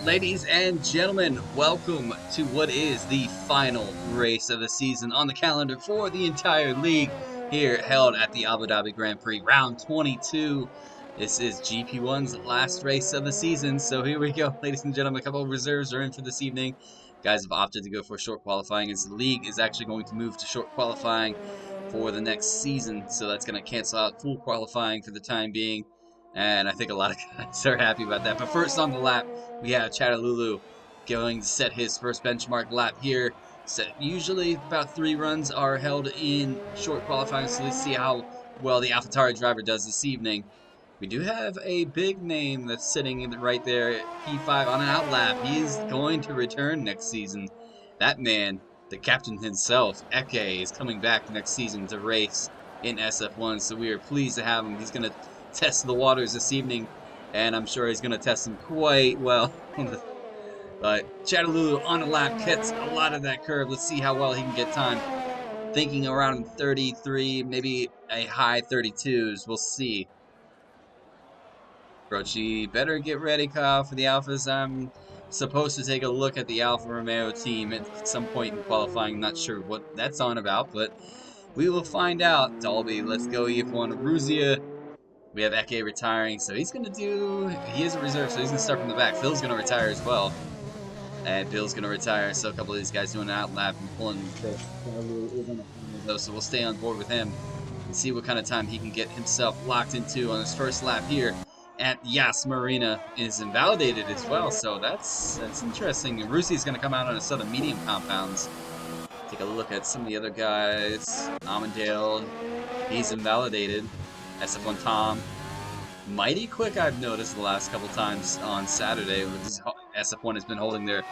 Ladies and gentlemen, welcome to what is the final race of the season on the calendar for the entire league here held at the Abu Dhabi Grand Prix round 22. This is GP1's last race of the season, so here we go, ladies and gentlemen. A couple of reserves are in for this evening. Guys have opted to go for short qualifying as the league is actually going to move to short qualifying for the next season, so that's going to cancel out full qualifying for the time being. And I think a lot of guys are happy about that. But first on the lap, we have Chattalulu going to set his first benchmark lap here. Usually about 3 runs are held in short qualifying, so let's see how well the AlphaTauri driver does this evening. We do have a big name that's sitting right there at P5 on an outlap. He is going to return next season. That man, the captain himself, Eke, is coming back next season to race in SF1, so we are pleased to have him. He's going to test the waters this evening, and I'm sure he's going to test them quite well. But Chattalulu on a lap gets a lot of that curve. Let's see how well he can get time. Thinking around 33, maybe a high 32s. We'll see. Brochi, better get ready, Kyle, for the Alphas. I'm supposed to take a look at the Alfa Romeo team at some point in qualifying. Not sure what that's on about, but we will find out. Dalby, let's go EF1. Ruzia. We have Eke retiring, so he's going to do... He is a reserve, so he's going to start from the back. Phil's going to retire as well. And Bill's going to retire, so a couple of these guys doing an outlap and pulling though, so we'll stay on board with him and see what kind of time he can get himself locked into on his first lap here at Yas Marina. Is invalidated as well, so that's interesting. And Rusi's going to come out on a set of medium compounds. Take a look at some of the other guys. Amandale, he's invalidated. SF1 Tom, mighty quick I've noticed the last couple times on Saturday. SF1 has been holding their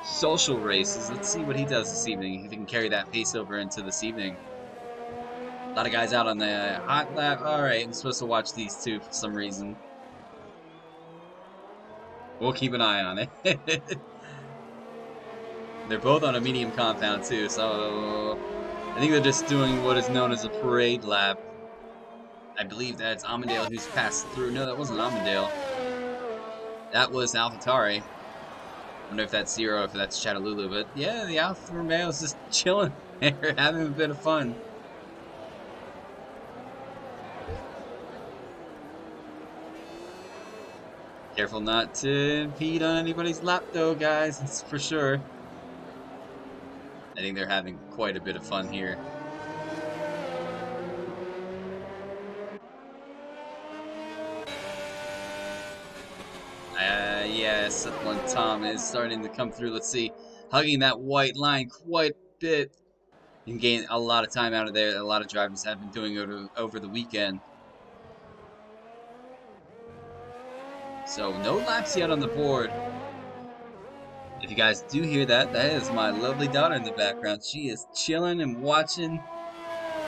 social races. Let's see what he does this evening, if he can carry that pace over into this evening. A lot of guys out on the hot lap. Alright, I'm supposed to watch these two for some reason. We'll keep an eye on it. They're both on a medium compound too, so I think they're just doing what is known as a parade lap. I believe that's Amandale who's passed through. No, that wasn't Amandale. That was AlphaTauri. I wonder if that's Zero or if that's Chattalulu. But yeah, the Alfa Romeo's just chilling there, having a bit of fun. Careful not to impede on anybody's lap though, guys. That's for sure. I think they're having quite a bit of fun here. Yes, one Tom is starting to come through. Let's see, hugging that white line quite a bit. You can gain a lot of time out of there that a lot of drivers have been doing over the weekend. So no laps yet on the board. If you guys do hear that, that is my lovely daughter in the background. She is chilling and watching,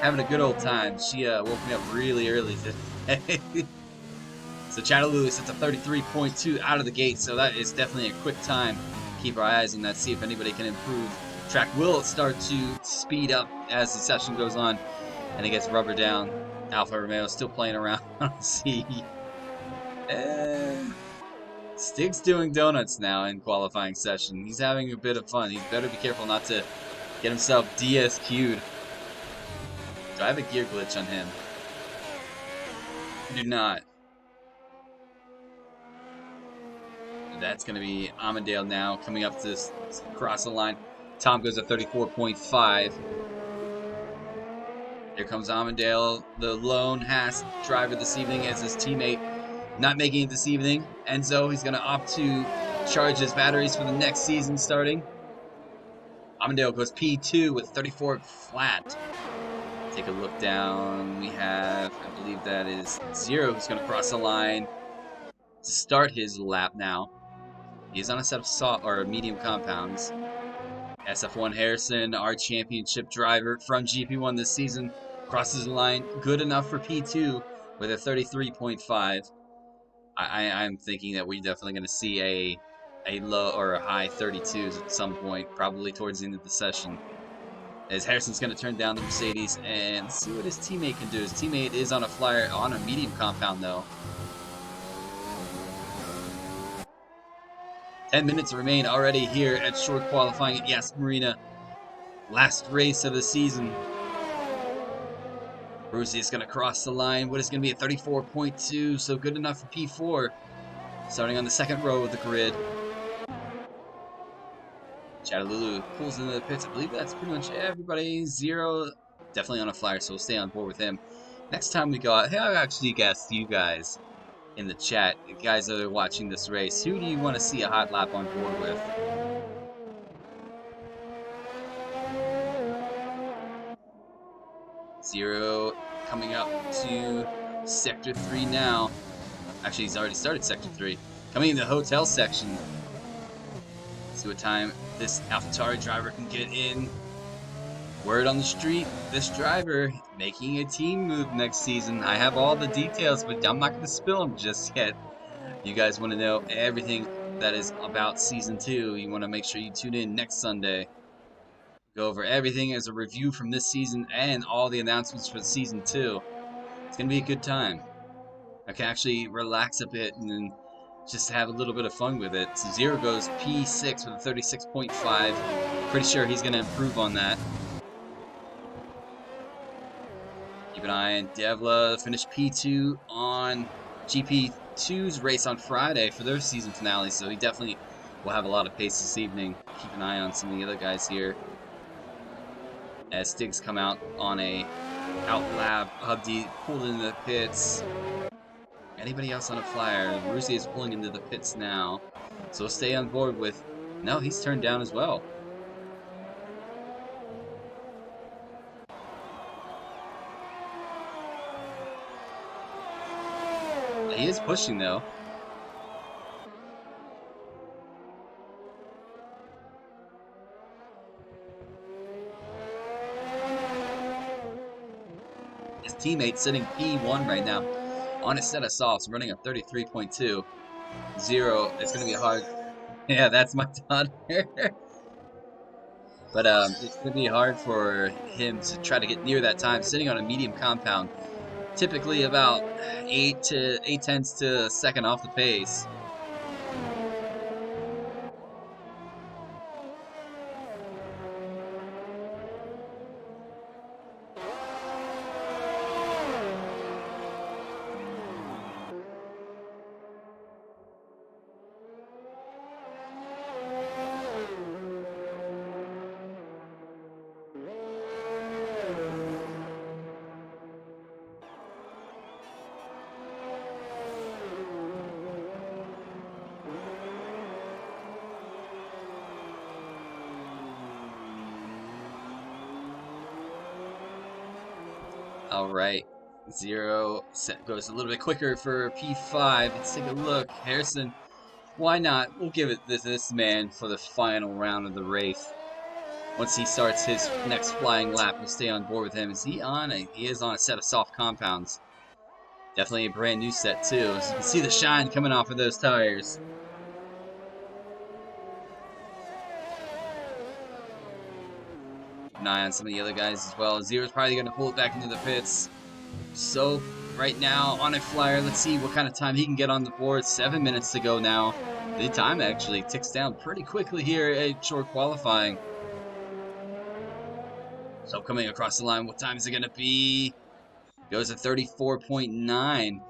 having a good old time. She woke me up really early today. So Chattalulu sets a 33.2 out of the gate, so that is definitely a quick time. Keep our eyes on that, see if anybody can improve. Track will start to speed up as the session goes on, and it gets rubber down. Alfa Romeo still playing around. See, Stig's doing donuts now in qualifying session. He's having a bit of fun. He better be careful not to get himself DSQ'd. Do I have a gear glitch on him? I do not. That's going to be Amandale now coming up to cross the line. Tom goes at 34.5. Here comes Amandale, the lone Haas driver this evening, as his teammate not making it this evening. Enzo, he's going to opt to charge his batteries for the next season starting. Amandale goes P2 with 34 flat. Take a look down. We have, I believe that is Zero, who's going to cross the line to start his lap now. He's on a set of soft or medium compounds. SF1 Harrison, our championship driver from GP1 this season, crosses the line good enough for P2 with a 33.5. I'm thinking that we're definitely going to see a low or a high 32s at some point, probably towards the end of the session. As Harrison's going to turn down the Mercedes and see what his teammate can do. His teammate is on a flyer on a medium compound though. 10 minutes remain already here at short qualifying at Yas Marina. Last race of the season. Prix is going to cross the line. What is going to be a 34.2, so good enough for P4. Starting on the second row of the grid. Chattalulu pulls into the pits. I believe that's pretty much everybody. Zero, definitely on a flyer, so we'll stay on board with him. Next time we go out, hey, I actually guessed you guys in the chat, the guys that are watching this race, who do you want to see a hot lap on board with? Zero coming up to Sector 3 now. Actually, he's already started Sector 3. Coming in the hotel section. See what time this AlphaTauri driver can get in. Word on the street, this driver making a team move next season. I have all the details, but I'm not going to spill them just yet. You guys want to know everything that is about Season 2. You want to make sure you tune in next Sunday. Go over everything as a review from this season and all the announcements for Season 2. It's going to be a good time. I can actually relax a bit and then just have a little bit of fun with it. So Zero goes P6 with a 36.5. Pretty sure he's going to improve on that. Keep an eye on Devla. Finished P2 on GP2's race on Friday for their season finale, so he definitely will have a lot of pace this evening. Keep an eye on some of the other guys here. As Stiggs come out on a outlap, Hubdy pulled into the pits. Anybody else on a flyer? Rusi is pulling into the pits now, so we'll stay on board with. No, he's turned down as well. He is pushing though. His teammate sitting P1 right now on a set of softs, running a 33.2. Zero, it's going to be hard. Yeah, that's my daughter. But it's going to be hard for him to try to get near that time, sitting on a medium compound. Typically about 8/10 to a second off the pace. Alright, Zero goes a little bit quicker for P5. Let's take a look. Harrison, why not? We'll give it this man for the final round of the race. Once he starts his next flying lap, we'll stay on board with him. Is he on? He is on a set of soft compounds. Definitely a brand new set too. As you can see the shine coming off of those tires. Keep an eye on some of the other guys as well. Zero's probably going to pull it back into the pits. So right now on a flyer, let's see what kind of time he can get on the board. 7 minutes to go now. The time actually ticks down pretty quickly here at short qualifying. So coming across the line, what time is it going to be? Goes at 34.9.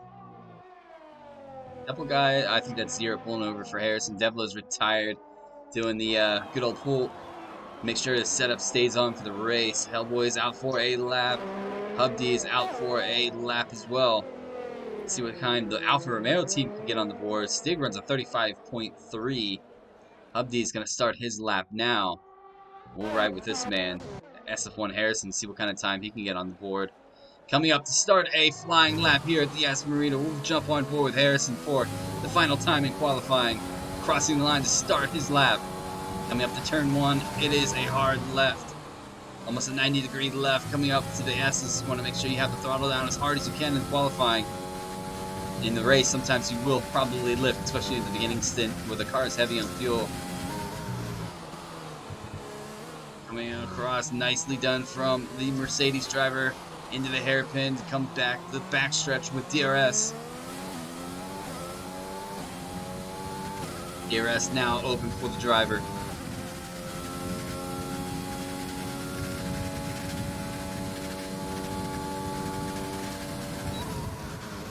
Double guy, I think that's Zero pulling over for Harrison. Devla's retired, doing the good old pull. Make sure the setup stays on for the race. Hellboy's out for a lap. Hubdy is out for a lap as well. Let's see what kind the Alfa Romeo team can get on the board. Stig runs a 35.3. Hubdy is going to start his lap now. We'll ride with this man, SF1 Harrison, see what kind of time he can get on the board. Coming up to start a flying lap here at the Yas Marina. We'll jump on board with Harrison for the final time in qualifying. Crossing the line to start his lap. Coming up to turn 1, it is a hard left. Almost a 90-degree left coming up to the S's. Want to make sure you have the throttle down as hard as you can in qualifying. In the race, sometimes you will probably lift, especially in the beginning stint where the car is heavy on fuel. Coming across, nicely done from the Mercedes driver into the hairpin to come back the backstretch with DRS. DRS now open for the driver.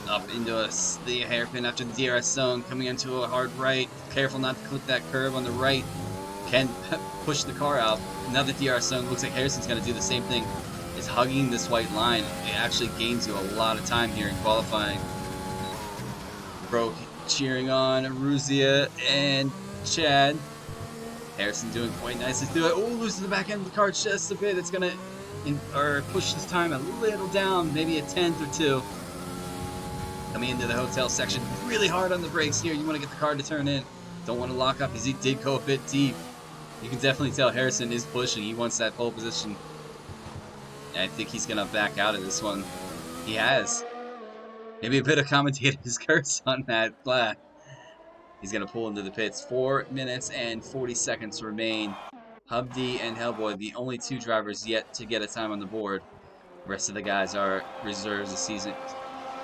Up into the hairpin after the DRS zone, coming into a hard right. Careful not to clip that curb on the right. Can push the car out. Another DRS zone. Looks like Harrison's going to do the same thing. Is hugging this white line. It actually gains you a lot of time here in qualifying. Bro cheering on Ruzia and Chad. Harrison doing quite nicely through it. Oh, loses the back end of the car just a bit. It's going to push this time a little down, maybe a tenth or two. Coming into the hotel section, really hard on the brakes here. You want to get the car to turn in. Don't want to lock up because he did go a bit deep. You can definitely tell Harrison is pushing. He wants that pole position. And I think he's going to back out of this one. He has. Maybe a bit of commentator's curse on that flag. He's going to pull into the pits. 4 minutes and 40 seconds remain. Hubdy and Hellboy, the only two drivers yet to get a time on the board. The rest of the guys are reserves this season.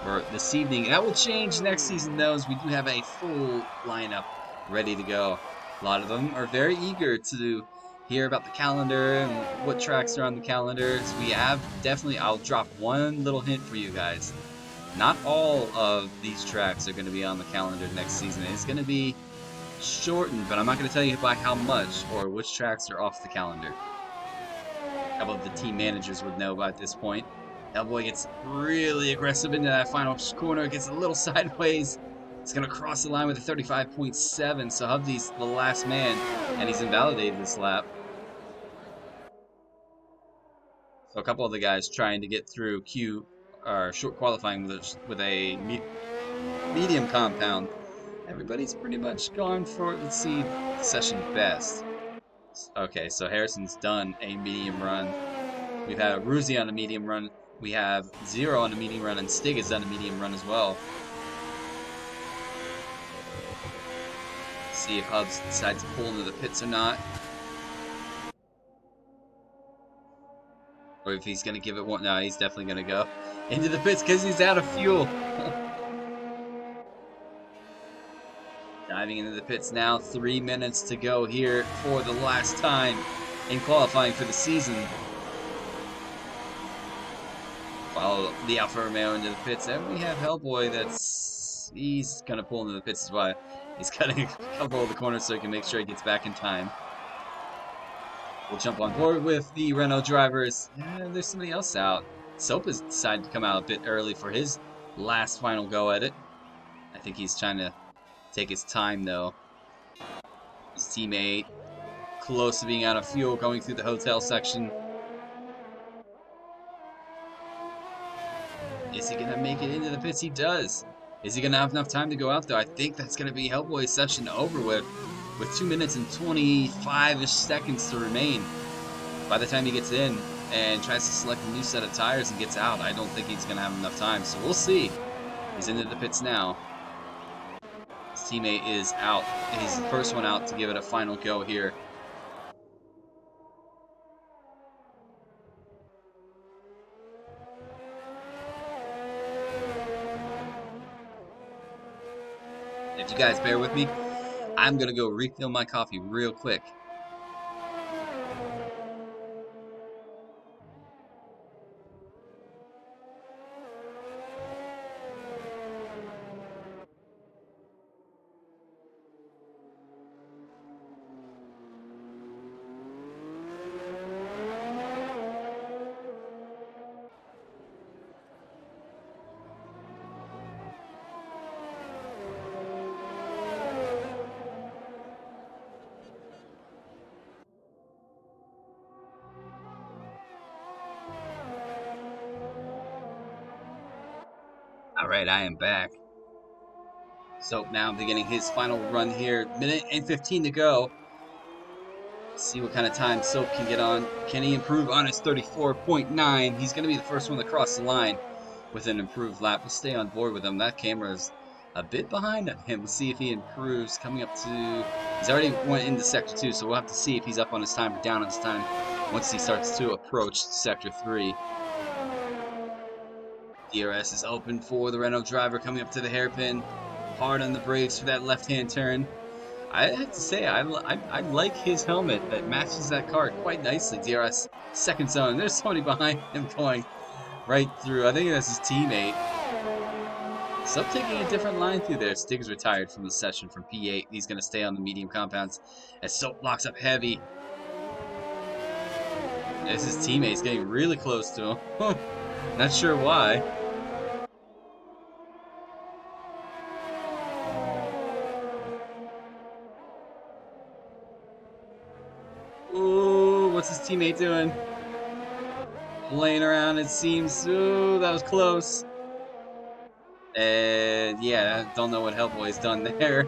For this evening. That will change next season, though, as we do have a full lineup ready to go. A lot of them are very eager to hear about the calendar and what tracks are on the calendar. So we have definitely, I'll drop one little hint for you guys. Not all of these tracks are going to be on the calendar next season. It's going to be shortened, but I'm not going to tell you by how much or which tracks are off the calendar. A couple of the team managers would know by this point. Hellboy gets really aggressive into that final corner, gets a little sideways. He's going to cross the line with a 35.7, so Hubdy's the last man, and he's invalidated this lap. So a couple of the guys trying to get through short qualifying with a medium compound. Everybody's pretty much gone for, let's see, session best. Okay, so Harrison's done a medium run. We've had Ruzi on a medium run. We have Zero on a medium run, and Stig has done a medium run as well. See if Hubs decides to pull into the pits or not. Or if he's going to give it one. No, he's definitely going to go into the pits because he's out of fuel. Diving into the pits now. 3 minutes to go here for the last time in qualifying for the season. Follow the Alfa Romeo into the pits, and we have Hellboy he's gonna pull into the pits as well. He's cutting a couple of the corners so he can make sure he gets back in time. We'll jump on board with the Renault drivers. There's somebody else out. Soap has decided to come out a bit early for his last final go at it. I think he's trying to take his time though. His teammate close to being out of fuel going through the hotel section. Is he going to make it into the pits? He does. Is he going to have enough time to go out there? I think that's going to be Hellboy's session over with 2 minutes and 25-ish seconds to remain. By the time he gets in and tries to select a new set of tires and gets out, I don't think he's going to have enough time. So we'll see. He's into the pits now. His teammate is out. He's the first one out to give it a final go here. If you guys bear with me, I'm going to go refill my coffee real quick. Alright, I am back. So now beginning his final run here. Minute and 15 to go. See what kind of time Soap can get on. Can he improve on his 34.9? He's going to be the first one to cross the line with an improved lap. We'll stay on board with him. That camera's a bit behind him. We'll see if he improves. Coming up to... He's already went into Sector 2, so we'll have to see if he's up on his time or down on his time once he starts to approach Sector 3. DRS is open for the Renault driver coming up to the hairpin. Hard on the brakes for that left-hand turn. I have to say, I like his helmet that matches that car quite nicely. DRS second zone. There's somebody behind him going right through. I think that's his teammate. Sub taking a different line through there. Stig's retired from the session from P8. He's going to stay on the medium compounds as Soap blocks up heavy. As his teammate's getting really close to him. Not sure why. Ooh, what's his teammate doing? Playing around, it seems. Ooh, that was close. And yeah, don't know what Hellboy's done there.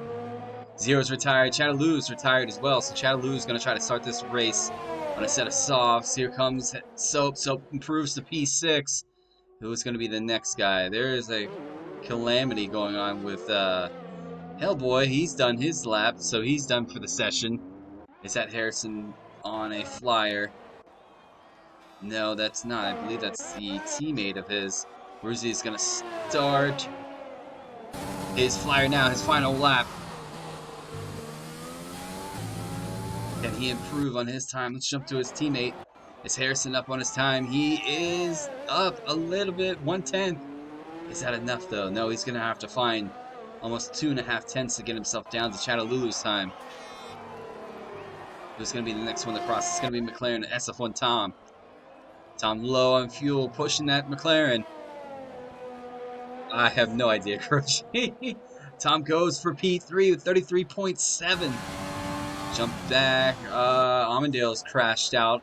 Zero's retired. Chattaloo's retired as well. So Chattaloo's going to try to start this race on a set of softs. Here comes Soap. Soap improves to P6. Who's going to be the next guy? There is a calamity going on with Hellboy. He's done his lap, so he's done for the session. Is that Harrison on a flyer? No, that's not. I believe that's the teammate of his. Ruzi is going to start his flyer now, his final lap. Can he improve on his time? Let's jump to his teammate. Is Harrison up on his time? He is up a little bit, 1/10. Is that enough though? No, he's going to have to find almost 2.5 tenths to get himself down to Chattaloo's time. Who's going to be the next one to cross? It's going to be McLaren SF1 Tom. Tom low on fuel, pushing that McLaren. I have no idea, Croce. Tom goes for P3 with 33.7. Jump back. Armandale's crashed out.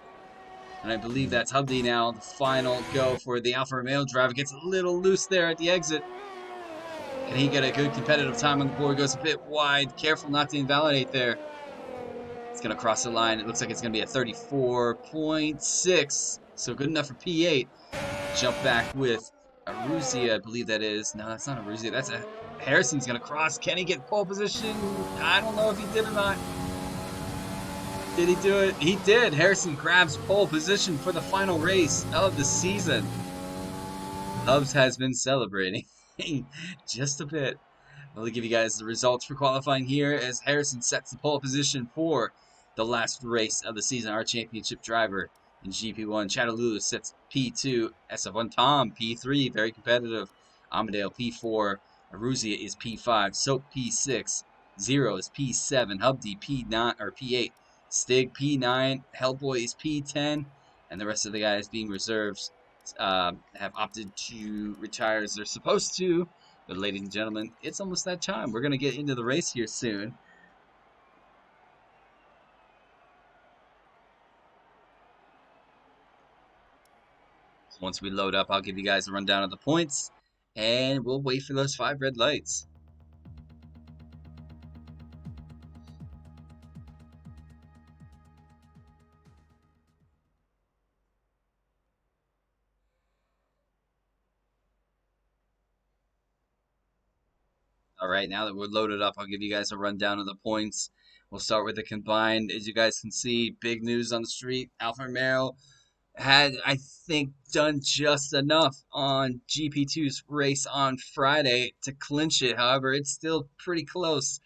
And I believe that's Hubdy now. The final go for the Alfa Romeo driver. Gets a little loose there at the exit. Can he get a good competitive time on the board? Goes a bit wide. Careful not to invalidate there. It's going to cross the line. It looks like it's going to be a 34.6. So good enough for P8. Jump back with Aruzia, I believe that is. No, that's not Aruzia. That's a Harrison's going to cross. Can he get pole position? I don't know if he did or not. Did he do it? He did. Harrison grabs pole position for the final race of the season. Hubs has been celebrating just a bit. I'll give you guys the results for qualifying here as Harrison sets the pole position for the last race of the season. Our championship driver in GP1. Chattaloo sets P2. SF1 Tom P3. Very competitive. Amadale P4. Aruzia is P5. Soap P6. Zero is P7. Hubdy P9 or P8. Stig P9, Hellboy is P10, and the rest of the guys being reserves have opted to retire as they're supposed to. But ladies and gentlemen, it's almost that time. We're going to get into the race here soon. Once we load up, I'll give you guys a rundown of the points, and we'll wait for those 5 red lights. All right, now that we're loaded up, I'll give you guys a rundown of the points. We'll start with the combined. As you guys can see, big news on the street. Alfa Romeo had, I think, done just enough on GP2's race on Friday to clinch it. However, it's still pretty close.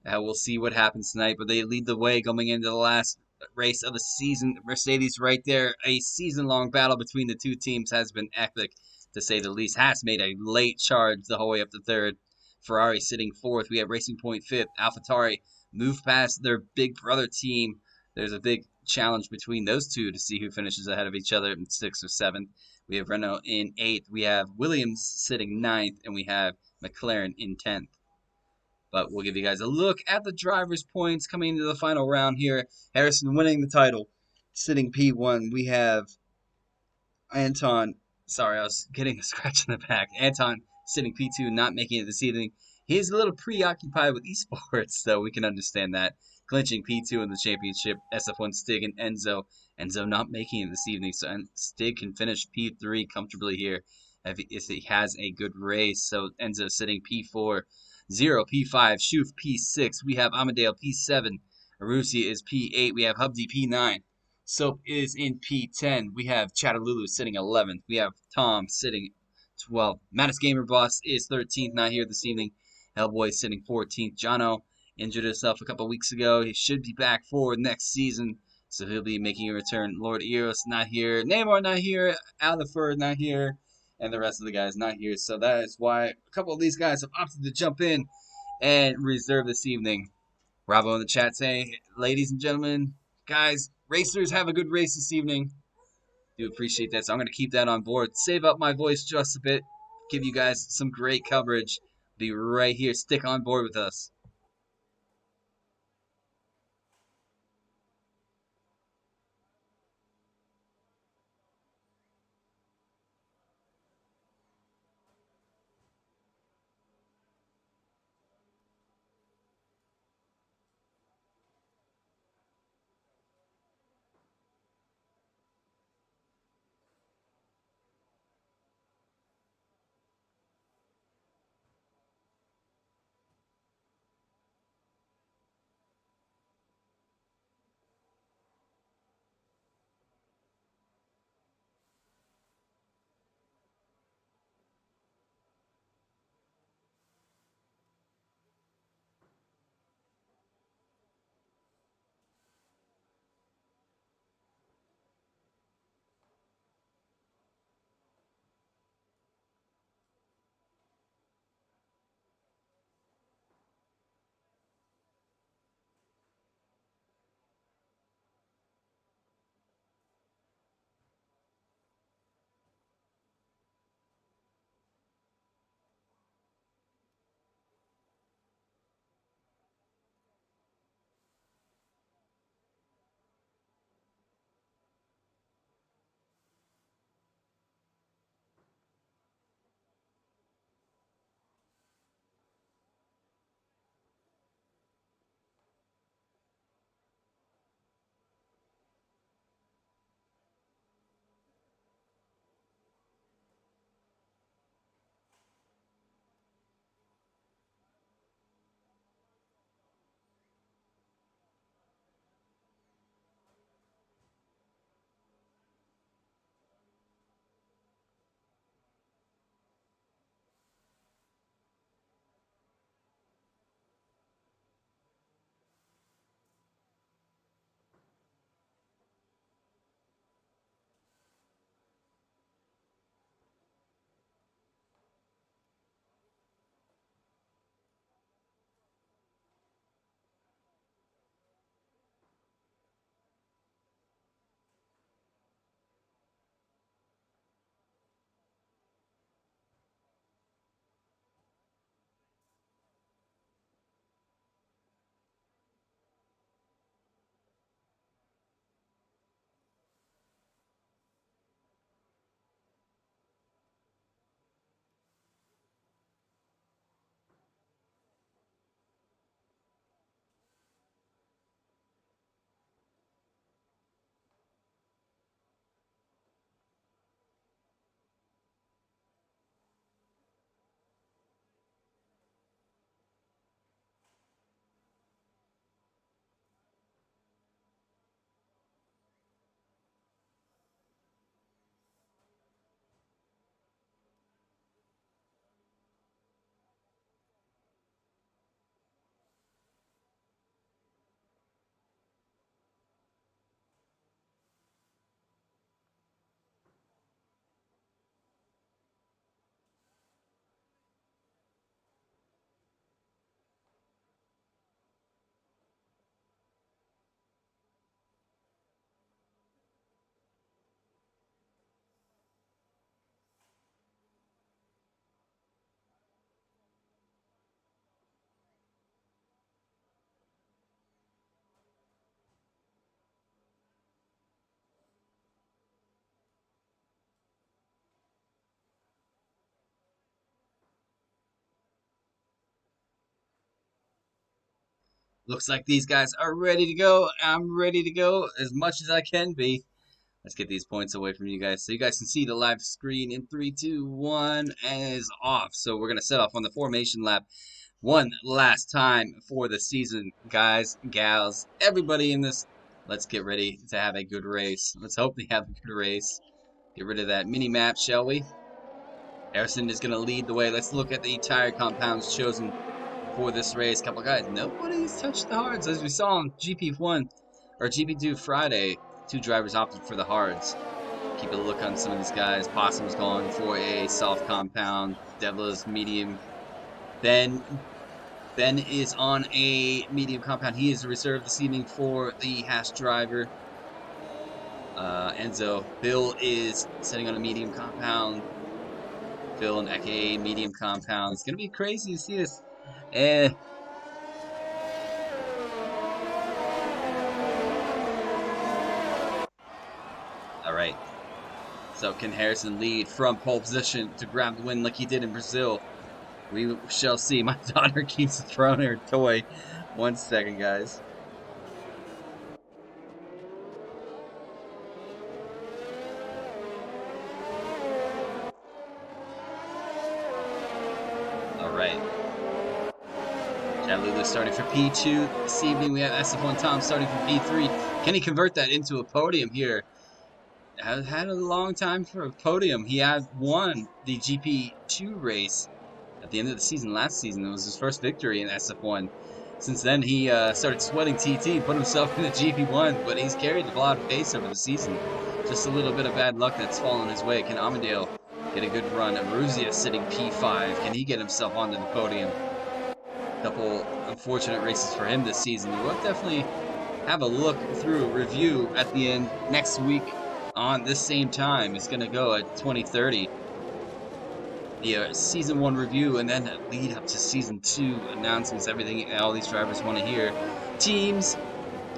We'll see what happens tonight, but they lead the way going into the last race of the season. Mercedes right there. A season-long battle between the two teams has been epic, to say the least. Haas made a late charge the whole way up to third. Ferrari sitting fourth. We have Racing Point fifth. AlphaTauri moved past their big brother team. There's a big challenge between those two to see who finishes ahead of each other in 6th or 7th. We have Renault in 8th. We have Williams sitting 9th. And we have McLaren in 10th. But we'll give you guys a look at the drivers' points coming into the final round here. Harrison winning the title, sitting P1. We have Anton. Sorry, I was getting a scratch in the back. Anton sitting P2, not making it this evening. He's a little preoccupied with esports, though. We can understand that. Clinching P2 in the championship. SF1 Stig and Enzo. Enzo not making it this evening, so Stig can finish P3 comfortably here if he has a good race. So Enzo sitting P4. Zero P5. Shoof P6. We have Amadale P7. Arusi is P8. We have Hubdi P9. Soap is in P10. We have Chattaloo sitting 11th. We have Tom sitting 12th. Mattis Gamer Boss is 13th, not here this evening. Hellboy sitting 14th. Jono injured himself a couple weeks ago. He should be back for next season, so he'll be making a return. Lord Eros not here, Neymar not here, Alifer not here, and the rest of the guys not here. So that is why a couple of these guys have opted to jump in and reserve this evening. Bravo in the chat saying, ladies and gentlemen, guys, racers, have a good race this evening. Do appreciate that, so I'm going to keep that on board. Save up my voice just a bit, give you guys some great coverage. Be right here. Stick on board with us. Looks like these guys are ready to go. I'm ready to go as much as I can be. Let's get these points away from you guys so you guys can see the live screen in 3, 2, 1, and is off. So we're going to set off on the formation lap one last time for the season. Guys, gals, everybody in this, let's get ready to have a good race. Let's hope they have a good race. Get rid of that mini map, shall we? Harrison is going to lead the way. Let's look at the tire compounds chosen for this race. Couple guys, nobody's touched the hards. As we saw on GP1 or GP2 Friday, 2 drivers opted for the hards. Keep a look on some of these guys. Possum's going for a soft compound. Devla's medium. Ben is on a medium compound. He is a reserve this evening for the Hash driver. Enzo. Bill is sitting on a medium compound. Phil and Eke, medium compound. It's gonna be crazy to see this. All right. So can Harrison lead from pole position to grab the win like he did in Brazil? We shall see. My daughter keeps throwing her toy. 1 second, guys. All right. Chattanooga starting for P2 this evening. We have SF1 Tom starting for P3. Can he convert that into a podium here? Has had a long time for a podium. He had won the GP2 race at the end of the season last season. It was his first victory in SF1. Since then, he started sweating TT, put himself in the GP1, but he's carried a lot of pace over the season. Just a little bit of bad luck that's fallen his way. Can Amandale get a good run? Maruzia sitting P5. Can he get himself onto the podium? A couple unfortunate races for him this season. We'll definitely have a look through review at the end next week on this same time. It's going to go at 20:30. The season 1 review, and then lead up to season 2 announcements, everything all these drivers want to hear. Teams,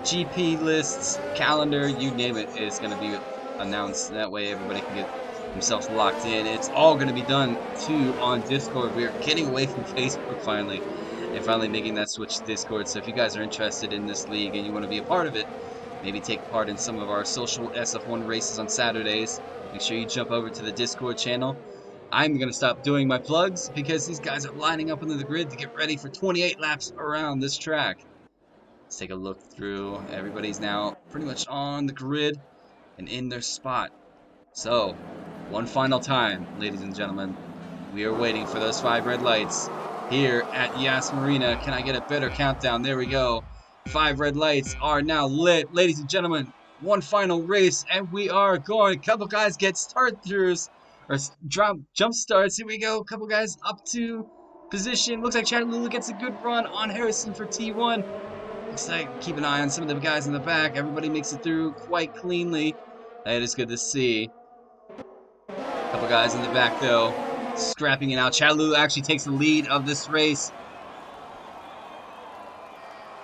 GP lists, calendar, you name it, is going to be announced. That way everybody can get themselves locked in. It's all going to be done too on Discord. We're getting away from Facebook finally, and finally making that switch to Discord. So if you guys are interested in this league and you want to be a part of it, maybe take part in some of our social SF1 races on Saturdays, make sure you jump over to the Discord channel. I'm going to stop doing my plugs because these guys are lining up into the grid to get ready for 28 laps around this track. Let's take a look through. Everybody's now pretty much on the grid and in their spot. So, one final time, ladies and gentlemen. We are waiting for those 5 red lights here at Yas Marina. Can I get a better countdown? There we go. 5 red lights are now lit. Ladies and gentlemen, one final race, and we are going. A couple guys get start-throughs. Or jump starts. Here we go. A couple guys up to position. Looks like Chattanooga gets a good run on Harrison for T1. Looks like keep an eye on some of the guys in the back. Everybody makes it through quite cleanly. That is good to see. A couple guys in the back though, scrapping it out. Chattanooga actually takes the lead of this race.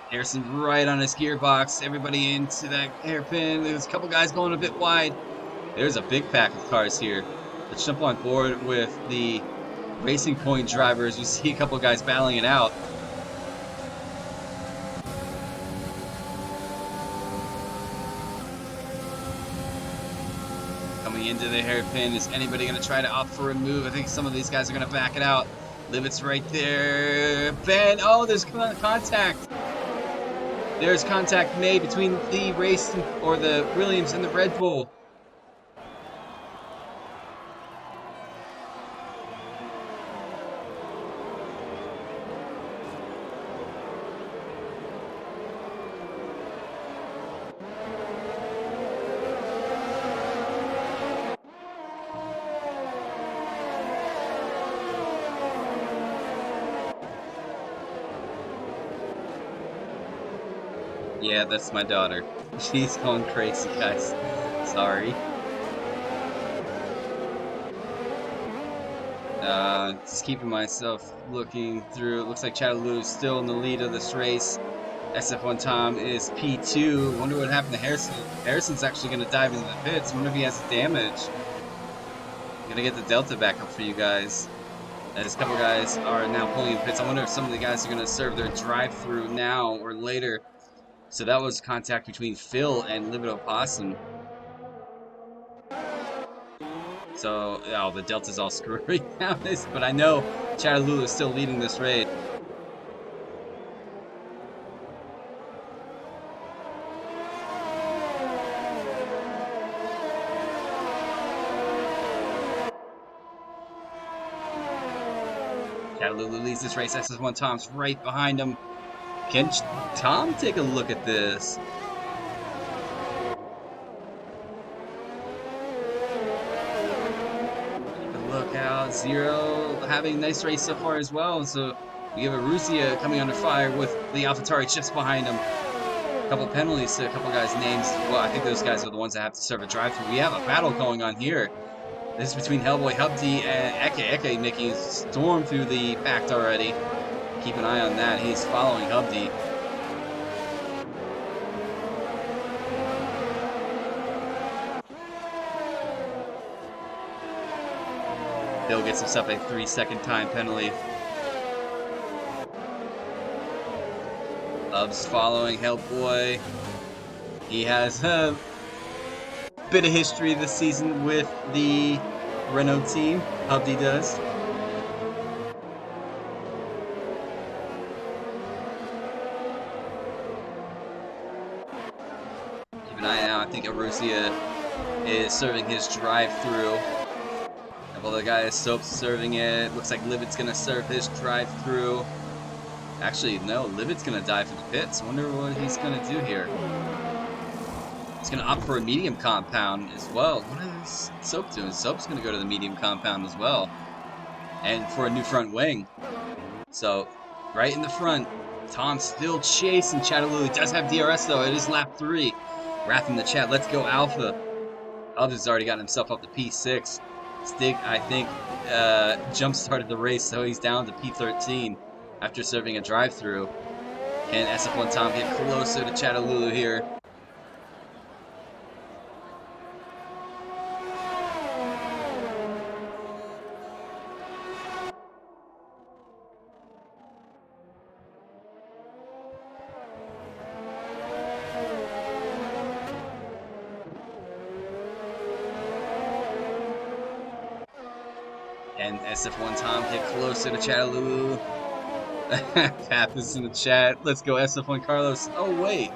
Harrison right on his gearbox. Everybody into that hairpin. There's a couple guys going a bit wide. There's a big pack of cars here. Let's jump on board with the Racing Point drivers. We see a couple guys battling it out. Coming into the hairpin. Is anybody going to try to opt for a move? I think some of these guys are going to back it out. Livet's right there. Ben. Oh, there's contact. There's contact made between the race or the Williams and the Red Bull. Yeah, that's my daughter. She's going crazy, guys. Sorry. Just keeping myself looking through. It looks like Chattanooga's still in the lead of this race. SF1 Tom is P2. Wonder what happened to Harrison. Harrison's actually going to dive into the pits. Wonder if he has damage. I'm going to get the Delta back up for you guys. As a couple guys are now pulling in pits. I wonder if some of the guys are going to serve their drive-through now or later. So that was contact between Phil and Libido Possum. So, oh, the Delta's all screwy now, but I know Chattanooga is still leading this raid. Chatalulu leads this race. SS1 Tom's right behind him. Can Tom take a look at this? Look out, Zero having a nice race so far as well. So we have Aruzia coming under fire with the AlphaTauri just behind him. A couple penalties to a couple guys' names. Well, I think those guys are the ones that have to serve a drive-thru. We have a battle going on here. This is between Hellboy Hubdy and Eke. Eke making a storm through the pact already. Keep an eye on that. He's following Hubdy. Bill gets himself a 3-second time penalty. Hubs following Hellboy. He has a bit of history this season with the Renault team. Hubdy does. Keep an eye out. I think Aruzia is serving his drive-through. Well, the guy is Soap's serving it. Looks like Livid's gonna serve his drive-through. Actually, no, Livid's gonna dive for the pits. Wonder what he's gonna do here. He's gonna opt for a medium compound as well. What is Soap doing? Soap's gonna go to the medium compound as well. And for a new front wing. So, right in the front, Tom's still chasing Chatalulu. Does have DRS though. It is lap 3. Wrath in the chat. Let's go Alpha. Alpha has already gotten himself up to P6. Stig, I think, jump-started the race, so he's down to P13 after serving a drive-through. Can SF1 Tom get closer to Chatalulu here? And SF1 Tom get closer to Chatalulu. Path is in the chat. Let's go SF1 Carlos. Oh wait.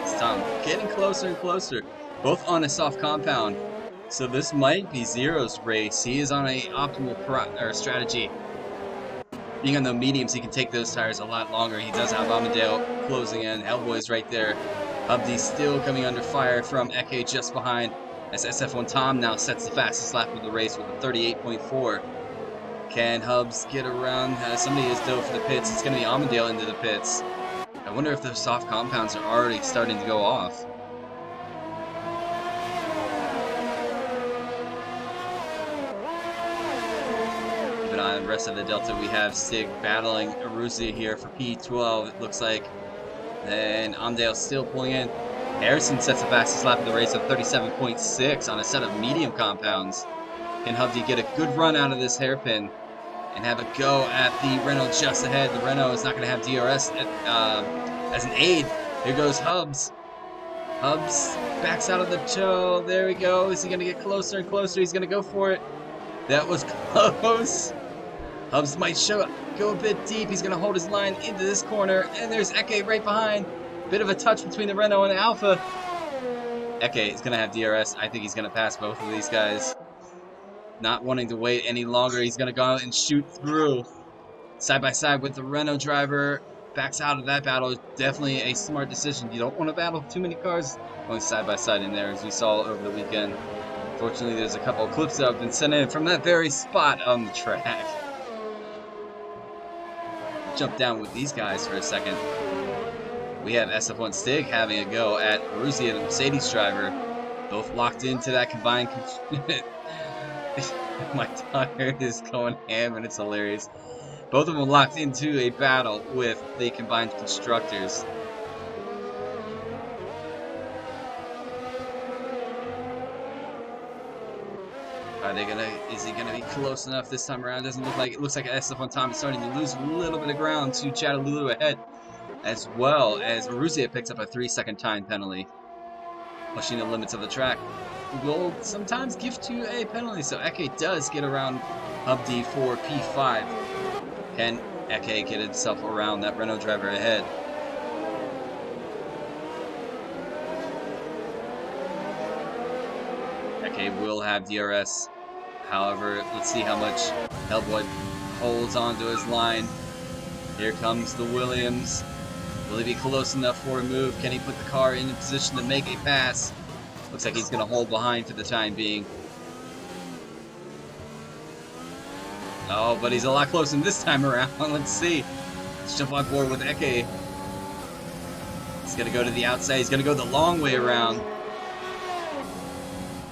It's Tom getting closer and closer. Both on a soft compound. So this might be Zero's race. He is on a optimal strategy. Being on the mediums, he can take those tires a lot longer. He does have Amadeo closing in. Hellboy's right there. Hubdy's still coming under fire from Eke just behind. As SF1 Tom now sets the fastest lap of the race with a 38.4. Can Hubs get around? Somebody is dove for the pits. It's going to be Amadale into the pits. I wonder if those soft compounds are already starting to go off. Keep an eye on the rest of the Delta. We have Stig battling Aruzia here for P12, it looks like. And Amadale still pulling in. Harrison sets the fastest lap of the race of 37.6 on a set of medium compounds. Can Hubdy get a good run out of this hairpin and have a go at the Renault just ahead? The Renault is not going to have DRS as an aid. Here goes Hubs. Hubs backs out of the toe. There we go. Is he going to get closer and closer? He's going to go for it. That was close. Hubs might go a bit deep. He's going to hold his line into this corner. And there's Eke right behind. Bit of a touch between the Renault and the Alpha. Eke is going to have DRS. I think he's going to pass both of these guys. Not wanting to wait any longer. He's going to go out and shoot through. Side by side with the Renault driver. Backs out of that battle. Definitely a smart decision. You don't want to battle too many cars going side by side in there, as we saw over the weekend. Fortunately, there's a couple of clips that have been sent in from that very spot on the track. Jump down with these guys for a second. We have SF1 Stig having a go at Aruzia, the Mercedes driver. Both locked into that combined... My daughter is going ham and it's hilarious. Both of them locked into a battle with the combined constructors. Are they gonna? Is he gonna be close enough this time around? Doesn't look like it. Looks like SF1 Tom is starting to lose a little bit of ground to Chatalulu ahead, as well as Aruzia picks up a 3-second time penalty, pushing the limits of the track. Will sometimes give you a penalty, so Eke does get around Hubdy for P5. Can Eke get himself around that Renault driver ahead? Eke will have DRS. However, let's see how much Hellboy holds onto his line. Here comes the Williams. Will he be close enough for a move? Can he put the car in a position to make a pass? Looks like he's going to hold behind for the time being. Oh, but he's a lot closer this time around. Let's see. Let's jump on board with Eke. He's going to go to the outside. He's going to go the long way around.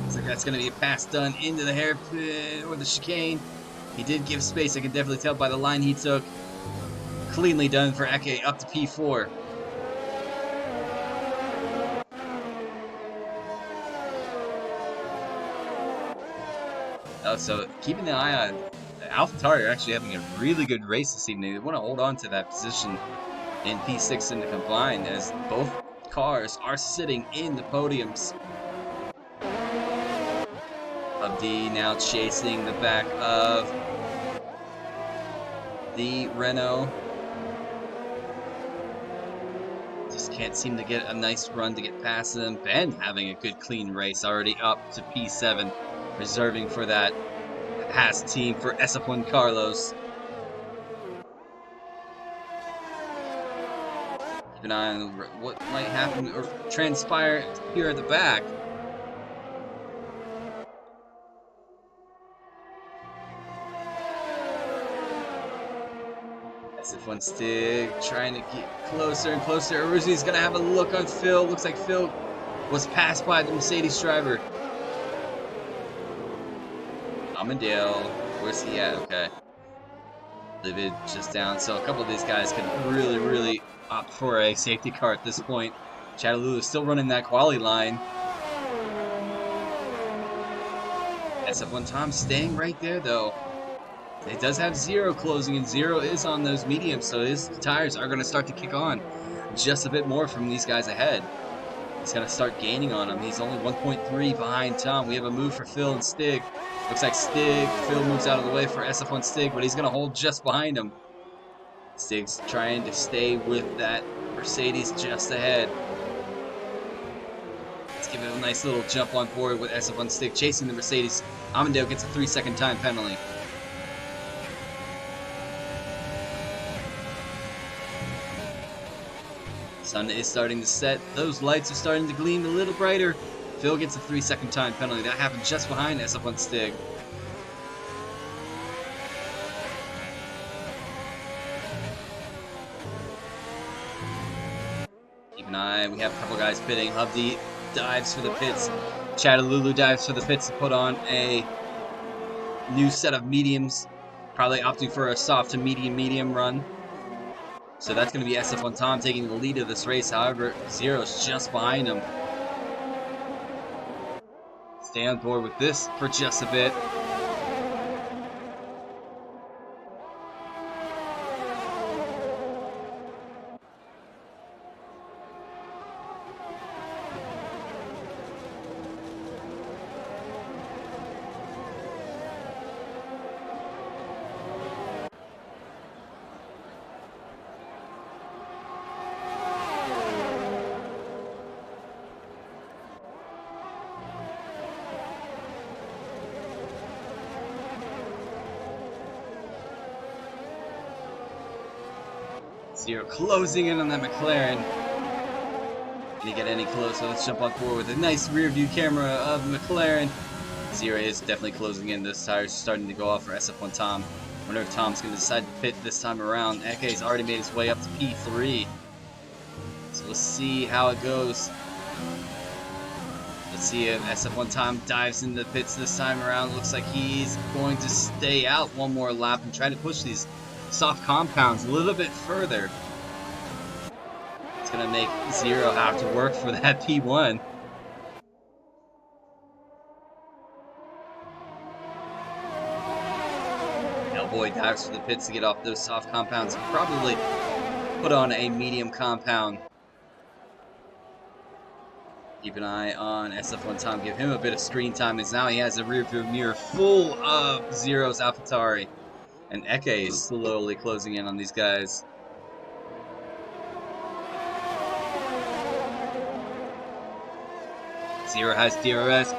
Looks like that's going to be a pass done into the hairpin or the chicane. He did give space. I can definitely tell by the line he took. Cleanly done for Eke up to P4. Oh, so keeping an eye on AlphaTauri are actually having a really good race this evening. They want to hold on to that position in P6 in the combined as both cars are sitting in the podiums. Abdi now chasing the back of the Renault. Just can't seem to get a nice run to get past them. Ben having a good clean race, already up to P7, reserving for that Haas team for Esteban Carlos. Keep an eye on what might happen or transpire here at the back. Esteban Stig trying to get closer and closer. Aruzzi's gonna have a look on Phil. Looks like Phil was passed by the Mercedes driver. Amandale, where's he at? Okay. Livid just down, so a couple of these guys can really opt for a safety car at this point. Chattaloola still running that quali line. SF1 Tom staying right there though. It does have Zero closing, and Zero is on those mediums, so his tires are going to start to kick on just a bit more from these guys ahead. He's going to start gaining on them. He's only 1.3 behind Tom. We have a move for Phil and Stig. Looks like Phil moves out of the way for SF1 Stig, but he's going to hold just behind him. Stig's trying to stay with that Mercedes just ahead. Let's give it a nice little jump on board with SF1 Stig chasing the Mercedes. Amandale gets a 3-second time penalty. Sun is starting to set. Those lights are starting to gleam a little brighter. Phil gets a 3-second time penalty. That happened just behind SF1 Stig. Keep an eye. We have a couple guys pitting. Hubdi dives for the pits. Chattaloola dives for the pits to put on a new set of mediums. Probably opting for a soft to medium run. So that's going to be SF1 Tom taking the lead of this race. However, Zero's just behind him. Stay on board with this for just a bit. Zero closing in on that McLaren. Can he get any closer? Let's jump on board with a nice rear view camera of the McLaren. Zero is definitely closing in. Those tires starting to go off for SF1 Tom. Wonder if Tom's going to decide to pit this time around. Eke's already made his way up to P3. So we'll see how it goes. Let's see if SF1 Tom dives into the pits this time around. Looks like he's going to stay out one more lap and try to push these soft compounds a little bit further. It's going to make Zero have to work for that P1. Hellboy dives for the pits to get off those soft compounds and probably put on a medium compound. Keep an eye on SF1 Tom. Give him a bit of screen time as now he has a rear view mirror full of Zero's AlphaTauri. And Eke is slowly closing in on these guys. Zero has DRS.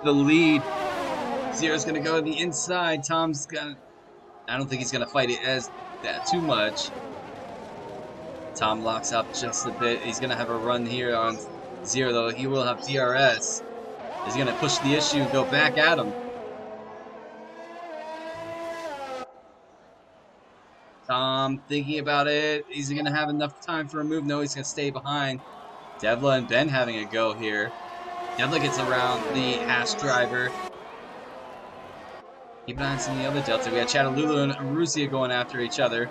The lead. Zero's going to go to the inside. Tom's going to I don't think he's going to fight it as that too much. Tom locks up just a bit. He's going to have a run here on 0, though. He will have DRS. He's going to push the issue and go back at him. Tom thinking about it. Is he going to have enough time for a move? No, he's going to stay behind. Devla and Ben having a go here. Devla gets around the Haas driver. Keep an eye on some of the other Delta. We had Chattalulu and Aruzia going after each other.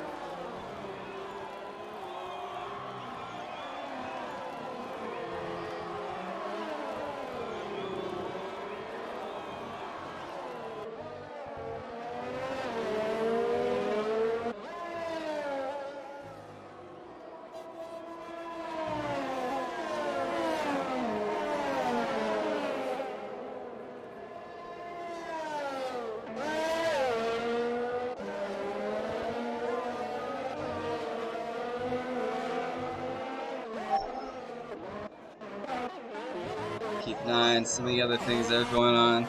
Keep an eye on some of the other things that are going on.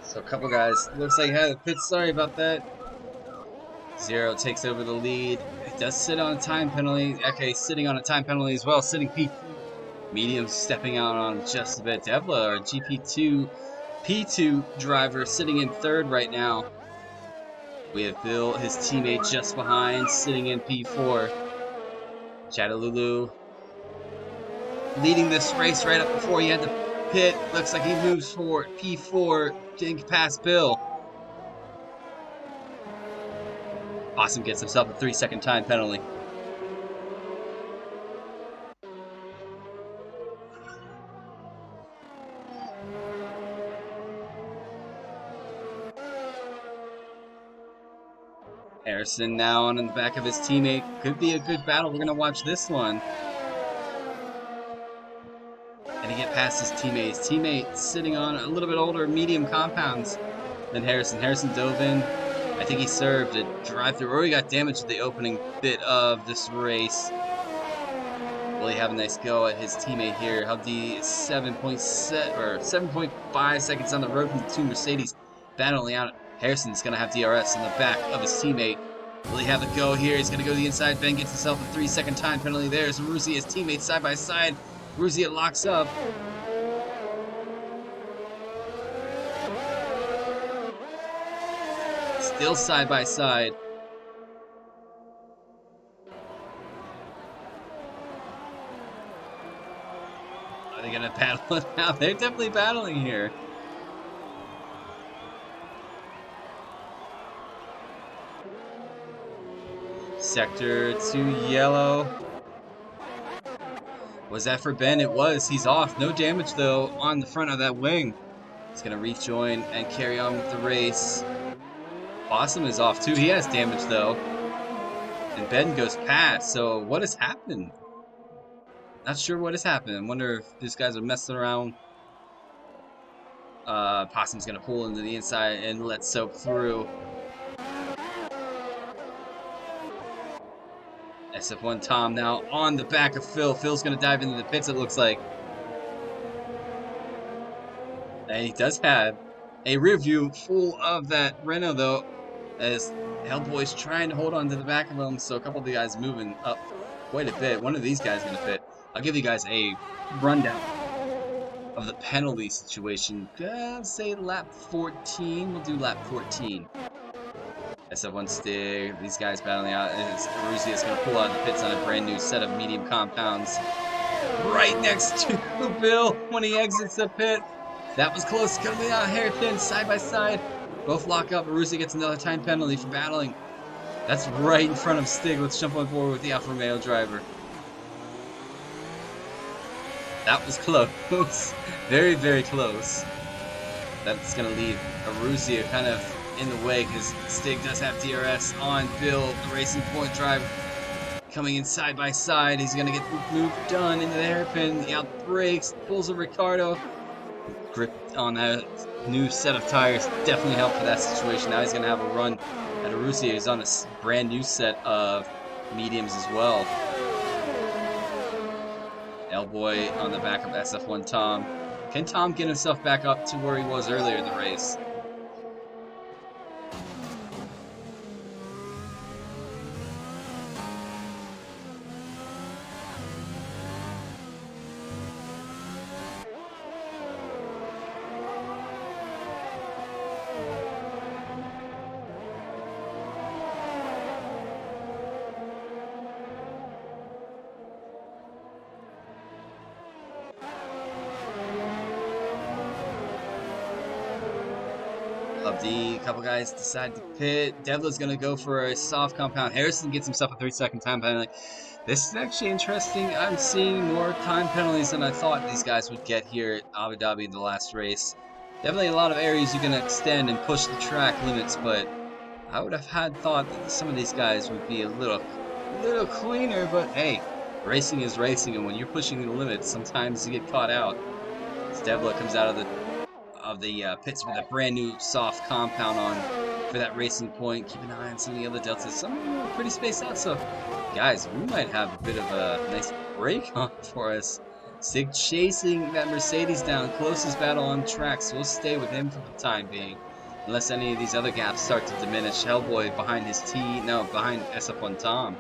So a couple guys, looks like had a pit, sorry about that. 0 takes over the lead. It does sit on a time penalty. Okay, sitting on a time penalty as well, sitting P2. Medium stepping out on just a bit. Devla, our GP2, P2 driver, sitting in 3rd right now. We have Bill, his teammate, just behind, sitting in P4. Chattalulu leading this race right up before he had to pit. Looks like he moves for P4, getting past Bill. Awesome gets himself a 3-second time penalty. Harrison now on the back of his teammate. Could be a good battle. We're going to watch this one. And he get past his teammate. His teammate sitting on a little bit older medium compounds than Harrison. Harrison dove in. I think he served a drive-through, or he got damaged at the opening bit of this race. Will he have a nice go at his teammate here? Held the 7.5 seconds on the road from the 2 Mercedes battling out. Harrison's going to have DRS in the back of his teammate. Will he have a go here? He's going to go to the inside. Ben gets himself a 3-second time penalty there. So Ruzi, his teammates side by side. Ruzi locks up. Still side by side. Are they going to battle it out? They're definitely battling here. Sector 2 yellow. Was that for Ben? It was. He's off. No damage, though, on the front of that wing. He's going to rejoin and carry on with the race. Awesome is off, too. He has damage, though. And Ben goes past. So what has happened? Not sure what has happened. I wonder if these guys are messing around. Possum's going to pull into the inside and let Soap through. SF1 Tom now on the back of Phil. Phil's going to dive into the pits, it looks like. And he does have a rear view full of that Renault, though, as Hellboy's trying to hold on to the back of him. So a couple of the guys moving up quite a bit. One of these guys going to pit. I'll give you guys a rundown of the penalty situation. Say lap 14. We'll do lap 14. SF1 Stig, these guys battling out. Aruzzi is going to pull out of the pits on a brand new set of medium compounds. Right next to Bill when he exits the pit. That was close. Coming out hairpin side by side. Both lock up. Aruzzi gets another time penalty for battling. That's right in front of Stig. Let's jump on board with the Alfa Romeo driver. That was close. Very, very close. That's going to leave Aruzzi kind of in the way because Stig does have DRS on Bill, the Racing Point driver. Coming in side by side. He's going to get the move done into the hairpin. He out brakes, pulls a Ricardo. Grip on that new set of tires definitely helped for that situation. Now he's going to have a run at Aruzzi. He's on a brand new set of mediums as well. L-Boy on the back of SF1 Tom. Can Tom get himself back up to where he was earlier in the race? A couple guys decide to pit. Devla's going to go for a soft compound. Harrison gets himself a 3-second time penalty. This is actually interesting. I'm seeing more time penalties than I thought these guys would get here at Abu Dhabi in the last race. Definitely a lot of areas you can extend and push the track limits, but I would have thought that some of these guys would be a little cleaner, but hey, racing is racing, and when you're pushing the limits, sometimes you get caught out. As Devla comes out of the pits with a brand new soft compound on for that Racing Point. Keep an eye on some of the other deltas. Some of them are pretty spaced out, so guys, we might have a bit of a nice break on for us. Stig chasing that Mercedes down, closest battle on track, so we'll stay with him for the time being, unless any of these other gaps start to diminish. Hellboy behind behind SF1 Tom.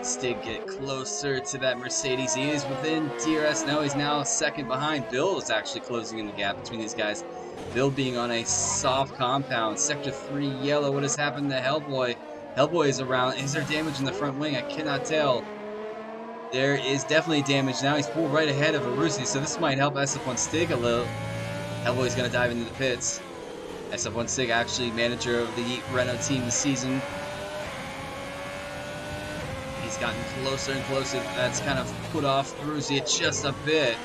Stig get closer to that Mercedes. He is within DRS. Now he's now second behind. Bill is actually closing in the gap between these guys. Bill being on a soft compound. Sector 3 yellow. What has happened to Hellboy? Hellboy is around. Is there damage in the front wing? I cannot tell. There is definitely damage. Now he's pulled right ahead of Aruzzi, so this might help SF1 Stig a little. Hellboy's going to dive into the pits. SF1 Stig actually manager of the Renault team this season. He's gotten closer and closer. That's kind of put off Aruzzi just a bit.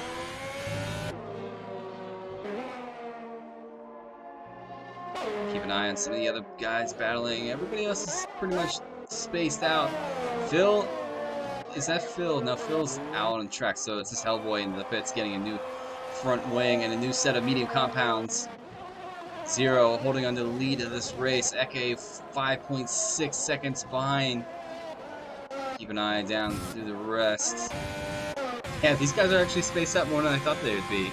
Keep an eye on some of the other guys battling. Everybody else is pretty much spaced out. Phil, is that Phil? No, Phil's out on track, so it's just Hellboy into the pits getting a new front wing and a new set of medium compounds. Zero holding on to the lead of this race. Eke 5.6 seconds behind. Keep an eye down through the rest. Yeah, these guys are actually spaced out more than I thought they would be.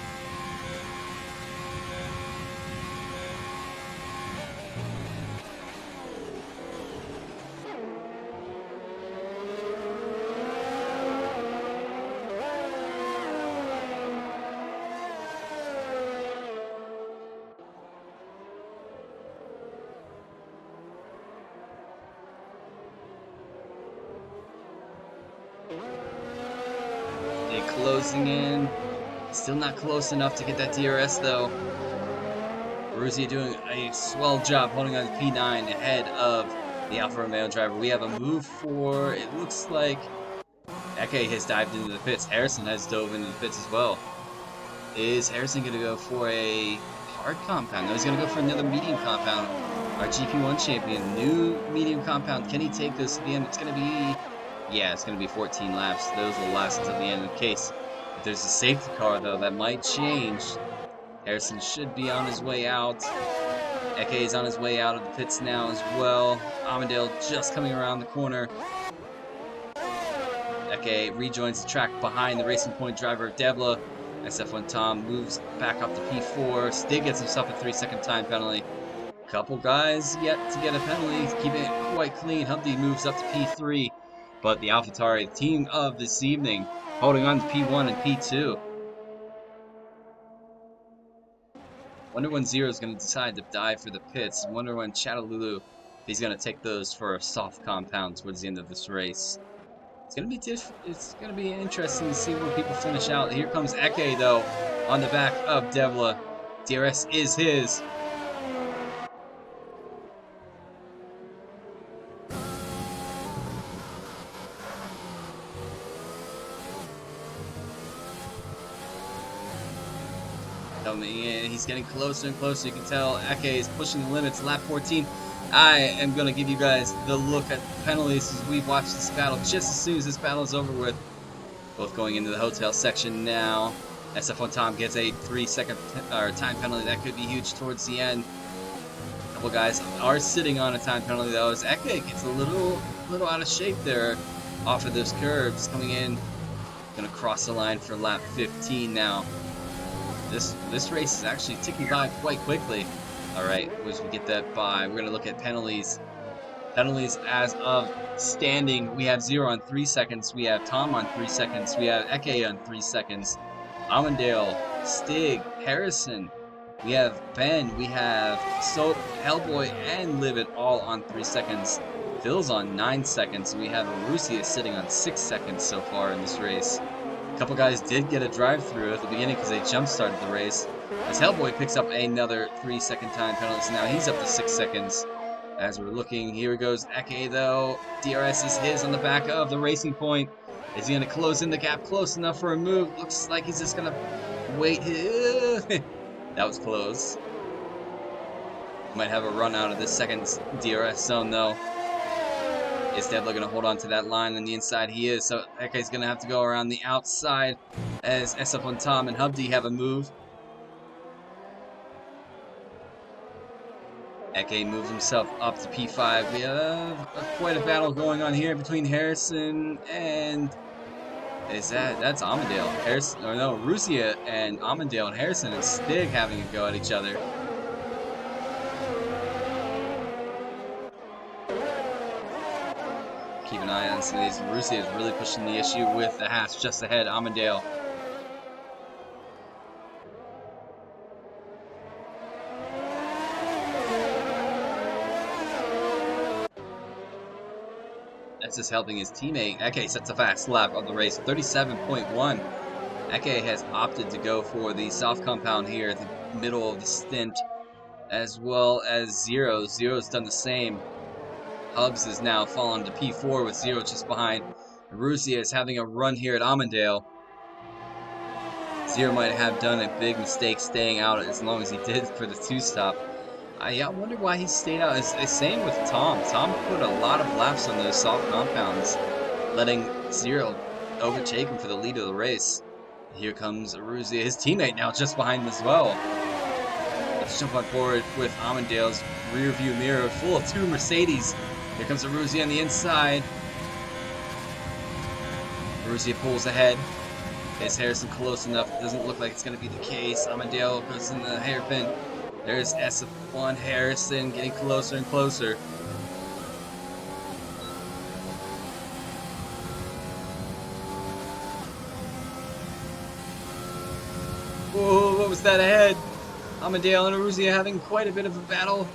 Closing in. Still not close enough to get that DRS though. Aruzzi doing a swell job holding on to P9 ahead of the Alfa Romeo driver. We have a move for, it looks like Eke has dived into the pits. Harrison has dove into the pits as well. Is Harrison going to go for a hard compound? No, he's going to go for another medium compound. Our GP1 champion, new medium compound. Can he take this to the end? It's going to be, yeah, it's going to be 14 laps. Those will last until the end in case. If there's a safety car, though, that might change. Harrison should be on his way out. Eke is on his way out of the pits now as well. Amandale just coming around the corner. Eke rejoins the track behind the Racing Point driver Devla. SF1 Tom moves back up to P4. Stig gets himself a 3-second time penalty. Couple guys yet to get a penalty, keeping it quite clean. Hubdy moves up to P3, but the AlphaTauri team of this evening holding on to P1 and P2. Wonder when Zero is going to decide to dive for the pits. Wonder when Chattalulu, if he's going to take those for a soft compound towards the end of this race. It's going to be it's going to be interesting to see where people finish out. Here comes Eke though, on the back of Devla. DRS is his. Coming in, he's getting closer and closer. You can tell Eke is pushing the limits. Lap 14. I am going to give you guys the look at penalties as we watch this battle just as soon as this battle is over with. Both going into the hotel section now. SF1 Tom gets a 3-second time penalty. That could be huge towards the end. A couple guys are sitting on a time penalty though, as Eke gets a little out of shape there off of those curbs. Coming in, going to cross the line for lap 15 now. This race is actually ticking by quite quickly. Alright, as we get that by, we're going to look at penalties. Penalties as of standing, we have Zero on 3 seconds, we have Tom on 3 seconds, we have Eke on 3 seconds, Amandale, Stig, Harrison, we have Ben, we have Soap, Hellboy, and Livid all on 3 seconds. Phil's on 9 seconds, and we have Arussia sitting on 6 seconds so far in this race. A couple guys did get a drive-through at the beginning because they jump-started the race. As Hellboy picks up another 3-second time penalty, so now he's up to 6 seconds. As we're looking, here goes Eke though. DRS is his on the back of the Racing Point. Is he going to close in the gap close enough for a move? Looks like he's just going to wait. That was close. Might have a run out of this second DRS zone though. Is Devla going to hold on to that line on the inside? He is, so Eke's going to have to go around the outside as SF1 Tom and Hubdy have a move. Eke moves himself up to P5. We have quite a battle going on here between Harrison and... that's Amandale. Harrison, or no, Arussia and Amandale, and Harrison and Stig having a go at each other. Keep an eye on some of these. Arussia is really pushing the issue with the hatch just ahead. Amandale. That's just helping his teammate. Eke sets a fast lap of the race, 37.1. Eke has opted to go for the soft compound here at the middle of the stint, as well as Zero. Zero's done the same. Hubs is now fallen to P4 with Zero just behind. Arussia is having a run here at Amandale. Zero might have done a big mistake staying out as long as he did for the 2-stop. I wonder why he stayed out. It's same with Tom. Tom put a lot of laps on those soft compounds, letting Zero overtake him for the lead of the race. Here comes Arussia, his teammate now just behind him as well. Let's jump on board with Amandale's rear view mirror full of 2 Mercedes. Here comes Arussia on the inside. Arussia pulls ahead. Is Harrison close enough? It doesn't look like it's going to be the case. Amandale goes in the hairpin. There's SF1 Harrison getting closer and closer. Whoa, what was that ahead? Amandale and Arussia having quite a bit of a battle.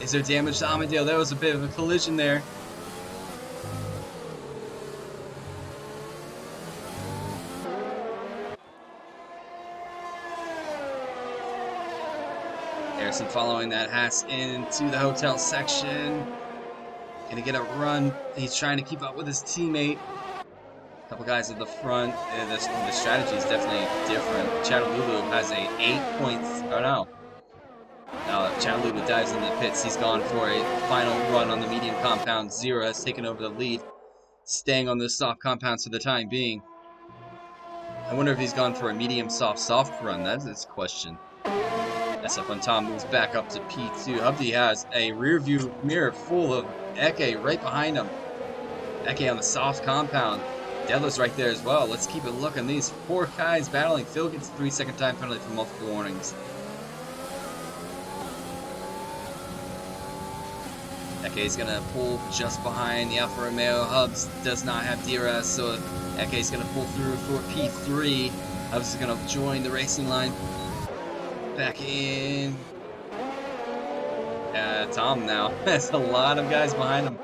Is there damage to Amandale? That was a bit of a collision there. Harrison following that Haas into the hotel section. Gonna get a run. He's trying to keep up with his teammate. A couple guys at the front. The strategy is definitely different. Chattalulu has a 8 points. Oh no. Now Chattalulu dives in the pits. He's gone for a final run on the medium compound. Zero has taken over the lead, staying on the soft compounds for the time being. I wonder if he's gone for a medium soft run. That's his question. SF Tom moves back up to P2. Hubdi has a rear view mirror full of Eke right behind him. Eke on the soft compound. Devla's right there as well. Let's keep a look on these four guys battling. Phil gets a 3-second time penalty for multiple warnings. Eke's gonna pull just behind the Alfa Romeo. Hubs does not have DRS, so Eke's gonna pull through for P3. Hubs is gonna join the racing line. Back in. Tom now. There's a lot of guys behind him.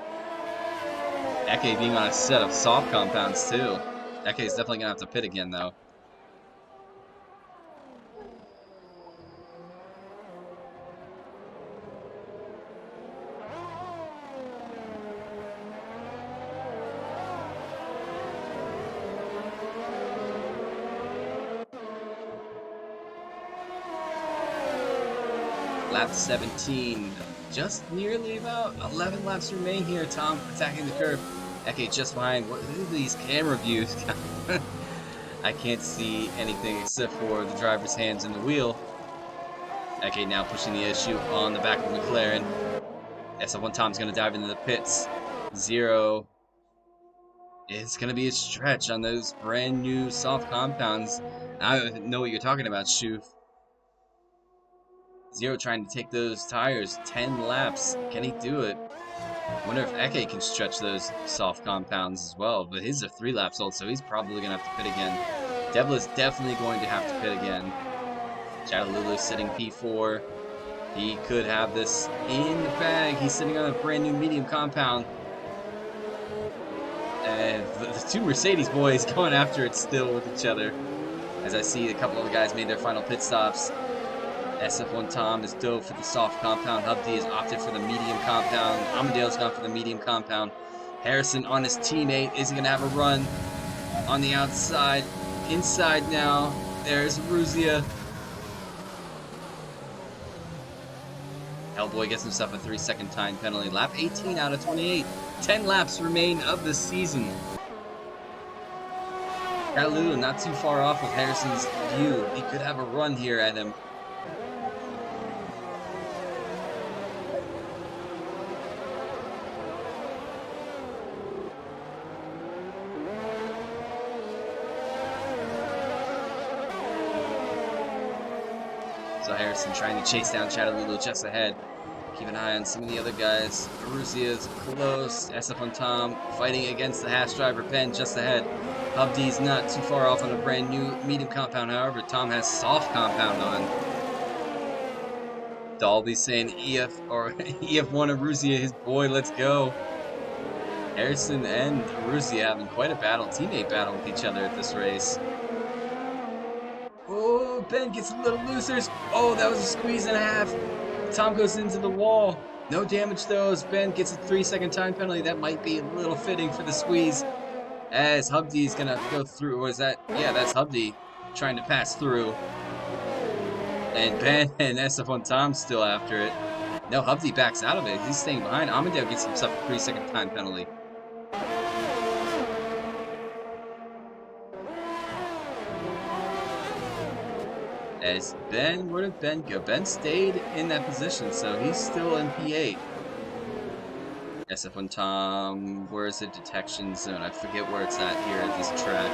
Eke being on a set of soft compounds too. Eke is definitely gonna have to pit again though. Lap 17, just nearly about 11 laps remain here. Tom attacking the curve. Eke just behind. What are these camera views? I can't see anything except for the driver's hands in the wheel. Eke now pushing the issue on the back of McLaren. SF1 Tom's going to dive into the pits. Zero. It's going to be a stretch on those brand new soft compounds. I don't know what you're talking about, Shoof. Zero trying to take those tires 10 laps. Can he do it? Wonder if Eke can stretch those soft compounds as well. But his are 3 laps old, so he's probably going to have to pit again. Devla's definitely going to have to pit again. Chattalulu sitting P4. He could have this in the bag. He's sitting on a brand new medium compound. And the two Mercedes boys going after it still with each other. As I see a couple of the guys made their final pit stops. SF1 Tom is dove for the soft compound. Hubdi has opted for the medium compound. Amadale's gone for the medium compound. Harrison on his teammate. Is he going to have a run on the outside? Inside now. There's Ruzia. Hellboy gets himself a 3-second time penalty. Lap 18 out of 28. 10 laps remain of the season. Chattalulu not too far off of Harrison's view. He could have a run here at him. So Harrison trying to chase down Chattalulu just ahead. Keep an eye on some of the other guys. Aruzia's close. SF1 Tom fighting against the Haas driver. Penn just ahead. Hubdi's not too far off on a brand new medium compound. However, Tom has soft compound on. Dalby saying EF or EF1 Aruzia, his boy, let's go. Harrison and Aruzia having quite a battle, teammate battle with each other at this race. Oh, Ben gets a little loose. Oh, that was a squeeze and a half. Tom goes into the wall. No damage though as Ben gets a 3-second time penalty. That might be a little fitting for the squeeze. As Hubdi's gonna go through, or is that, yeah, that's Hubdi trying to pass through. And Ben and SF1 Tom still after it. No, Hubdi backs out of it. He's staying behind. Amadale gets himself a 3-second time penalty. As Ben, where did Ben go? Ben stayed in that position, so he's still in P8. SF1 Tom, where is the detection zone? I forget where it's at here at this track.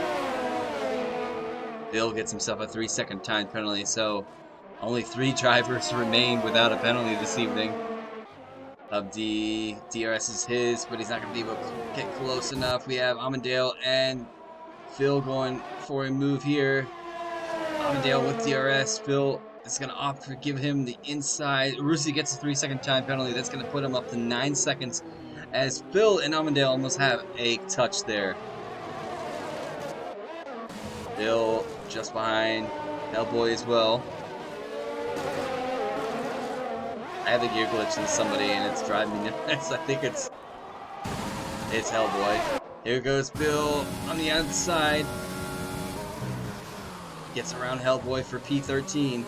Bill gets himself a 3-second time penalty, so only 3 drivers remain without a penalty this evening. Hubdi, DRS is his, but he's not going to be able to get close enough. We have Amadale and Phil going for a move here. Amadale with DRS. Phil is going to opt for give him the inside. Rusi gets a 3-second time penalty. That's going to put him up to 9 seconds as Phil and Amadale almost have a touch there. Phil just behind Hellboy as well. I have a gear glitch in somebody and it's driving me nuts. I think it's Hellboy. Here goes Phil on the outside. Gets around Hellboy for P13.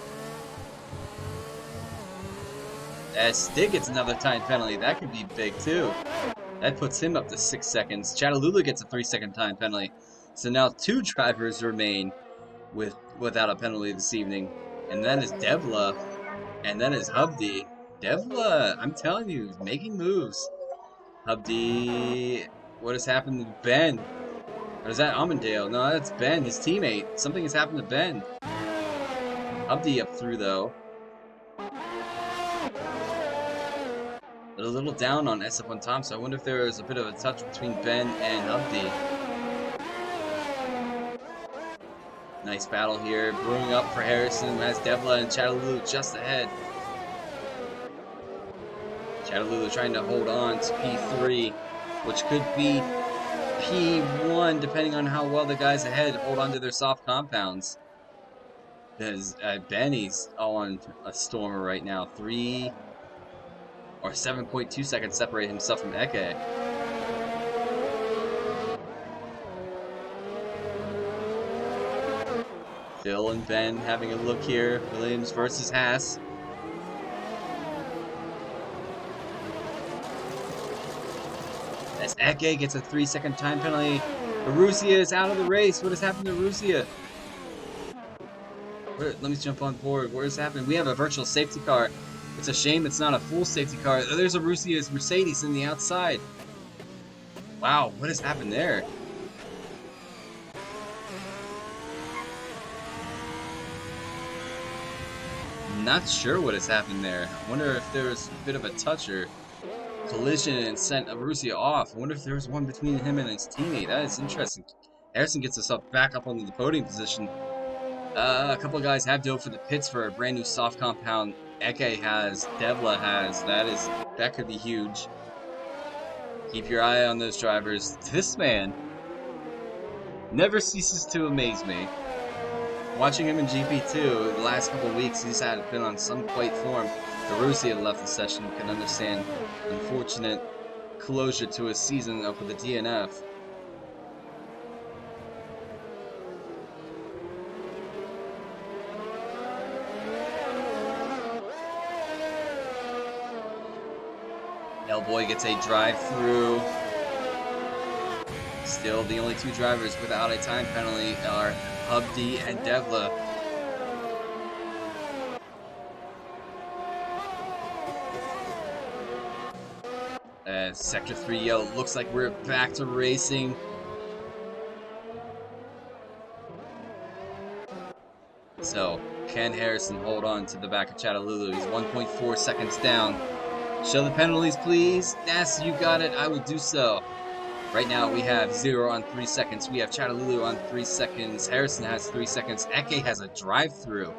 As Stig gets another time penalty, that could be big too. That puts him up to 6 seconds. Chattalulu gets a 3-second time penalty. So now 2 drivers remain without a penalty this evening. And that is Devla And then it's Hubdi. Devla, I'm telling you, making moves. Hubdi, what has happened to Ben? Or is that Amandale? No, that's Ben, his teammate. Something has happened to Ben. Hubdi up through though. But a little down on SF1 Tom, so I wonder if there was a bit of a touch between Ben and Hubdi. Nice battle here, brewing up for Harrison as Devla and Chattalulu just ahead. Chattalulu trying to hold on to P3, which could be P1 depending on how well the guys ahead hold on to their soft compounds. Because Benny's on a stormer right now. 3 or 7.2 seconds separate himself from Eke. Phil and Ben having a look here. Williams versus Haas. As Eke gets a 3-second time penalty. Arussia is out of the race. What has happened to Arussia? Let me jump on board. What has happened? We have a virtual safety car. It's a shame it's not a full safety car. There's Arussia's Mercedes in the outside. Wow, what has happened there? Not sure what has happened there. I wonder if there was a bit of a touch or collision and sent Arussia off. I wonder if there was one between him and his teammate. That is interesting. Harrison gets himself back up onto the podium position. A couple of guys have dove for the pits for a brand new soft compound. Eke has, Devla has. That could be huge. Keep your eye on those drivers. This man never ceases to amaze me. Watching him in GP2 the last couple of weeks, he's been on some quite form. Arussia left the session, can understand unfortunate closure to his season up with the DNF. Hellboy gets a drive-through. Still, the only two drivers without a time penalty are Hubdi and Devla. Sector 3 yellow. Looks like we're back to racing. So, can Harrison hold on to the back of Chattalulu? He's 1.4 seconds down. Show the penalties, please. Yes, you got it. I will do so. Right now, we have 0 on 3 seconds. We have Chattalulu on 3 seconds. Harrison has 3 seconds. Eke has a drive-through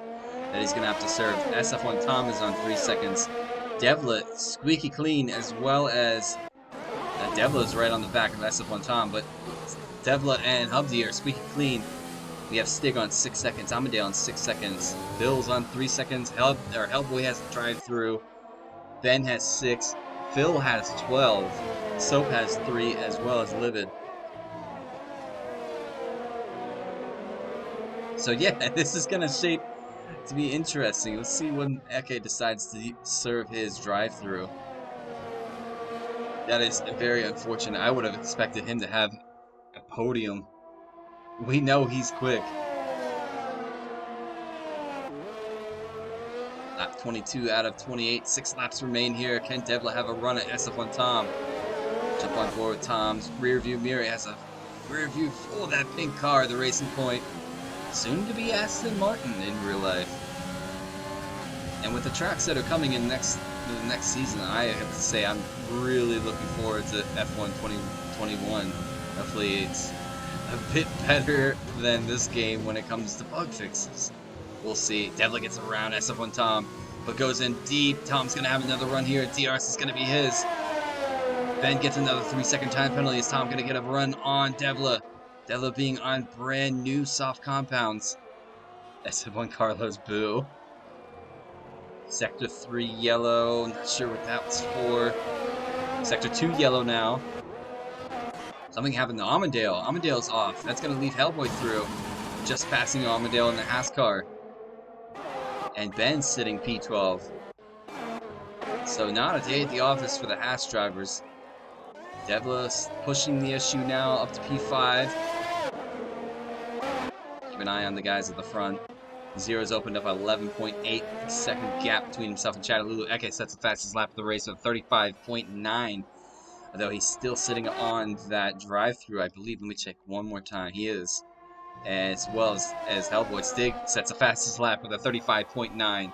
that he's going to have to serve. SF1 Tom is on 3 seconds. Devla, squeaky clean, as well as... Devla is right on the back of SF1 Tom, but Devla and Hubdi are squeaky clean. We have Stig on 6 seconds. Amadale on 6 seconds. Bill's on 3 seconds. Hellboy has a drive-through. Ben has 6. Phil has 12. Soap has 3, as well as Livid. So yeah, this is gonna shape to be interesting. Let's see when Eke decides to serve his drive-through. That is very unfortunate. I would have expected him to have a podium. We know he's quick. Lap 22 out of 28. 6 laps remain here. Can Devla have a run at SF1 Tom? Jump on board with Tom's rear view mirror. He has a rear view full of that pink car, the Racing Point. Soon to be Aston Martin in real life. And with the tracks that are coming in the next season, I have to say I'm really looking forward to F1 2021. Hopefully it's a bit better than this game when it comes to bug fixes. We'll see. Devla gets around SF1 Tom, but goes in deep. Tom's going to have another run here. DRS is going to be his. Ben gets another 3-second time penalty. Is Tom going to get a run on Devla? Devla being on brand new soft compounds. SF1 Carlos, boo. Sector 3 yellow. Not sure what that was for. Sector 2 yellow now. Something happened to Amandale. Amandale's off. That's going to leave Hellboy through. Just passing Amandale in the Haas car. And Ben sitting P12. So not a day at the office for the Haas drivers. Devla's pushing the issue now up to P5. Keep an eye on the guys at the front. Zero's opened up 11.8 second gap between himself and Chattalulu. Eke sets the fastest lap of the race with 35.9. Although he's still sitting on that drive-through, I believe. Let me check one more time. He is. As well as Hellboy. Stig sets the fastest lap with a 35.9.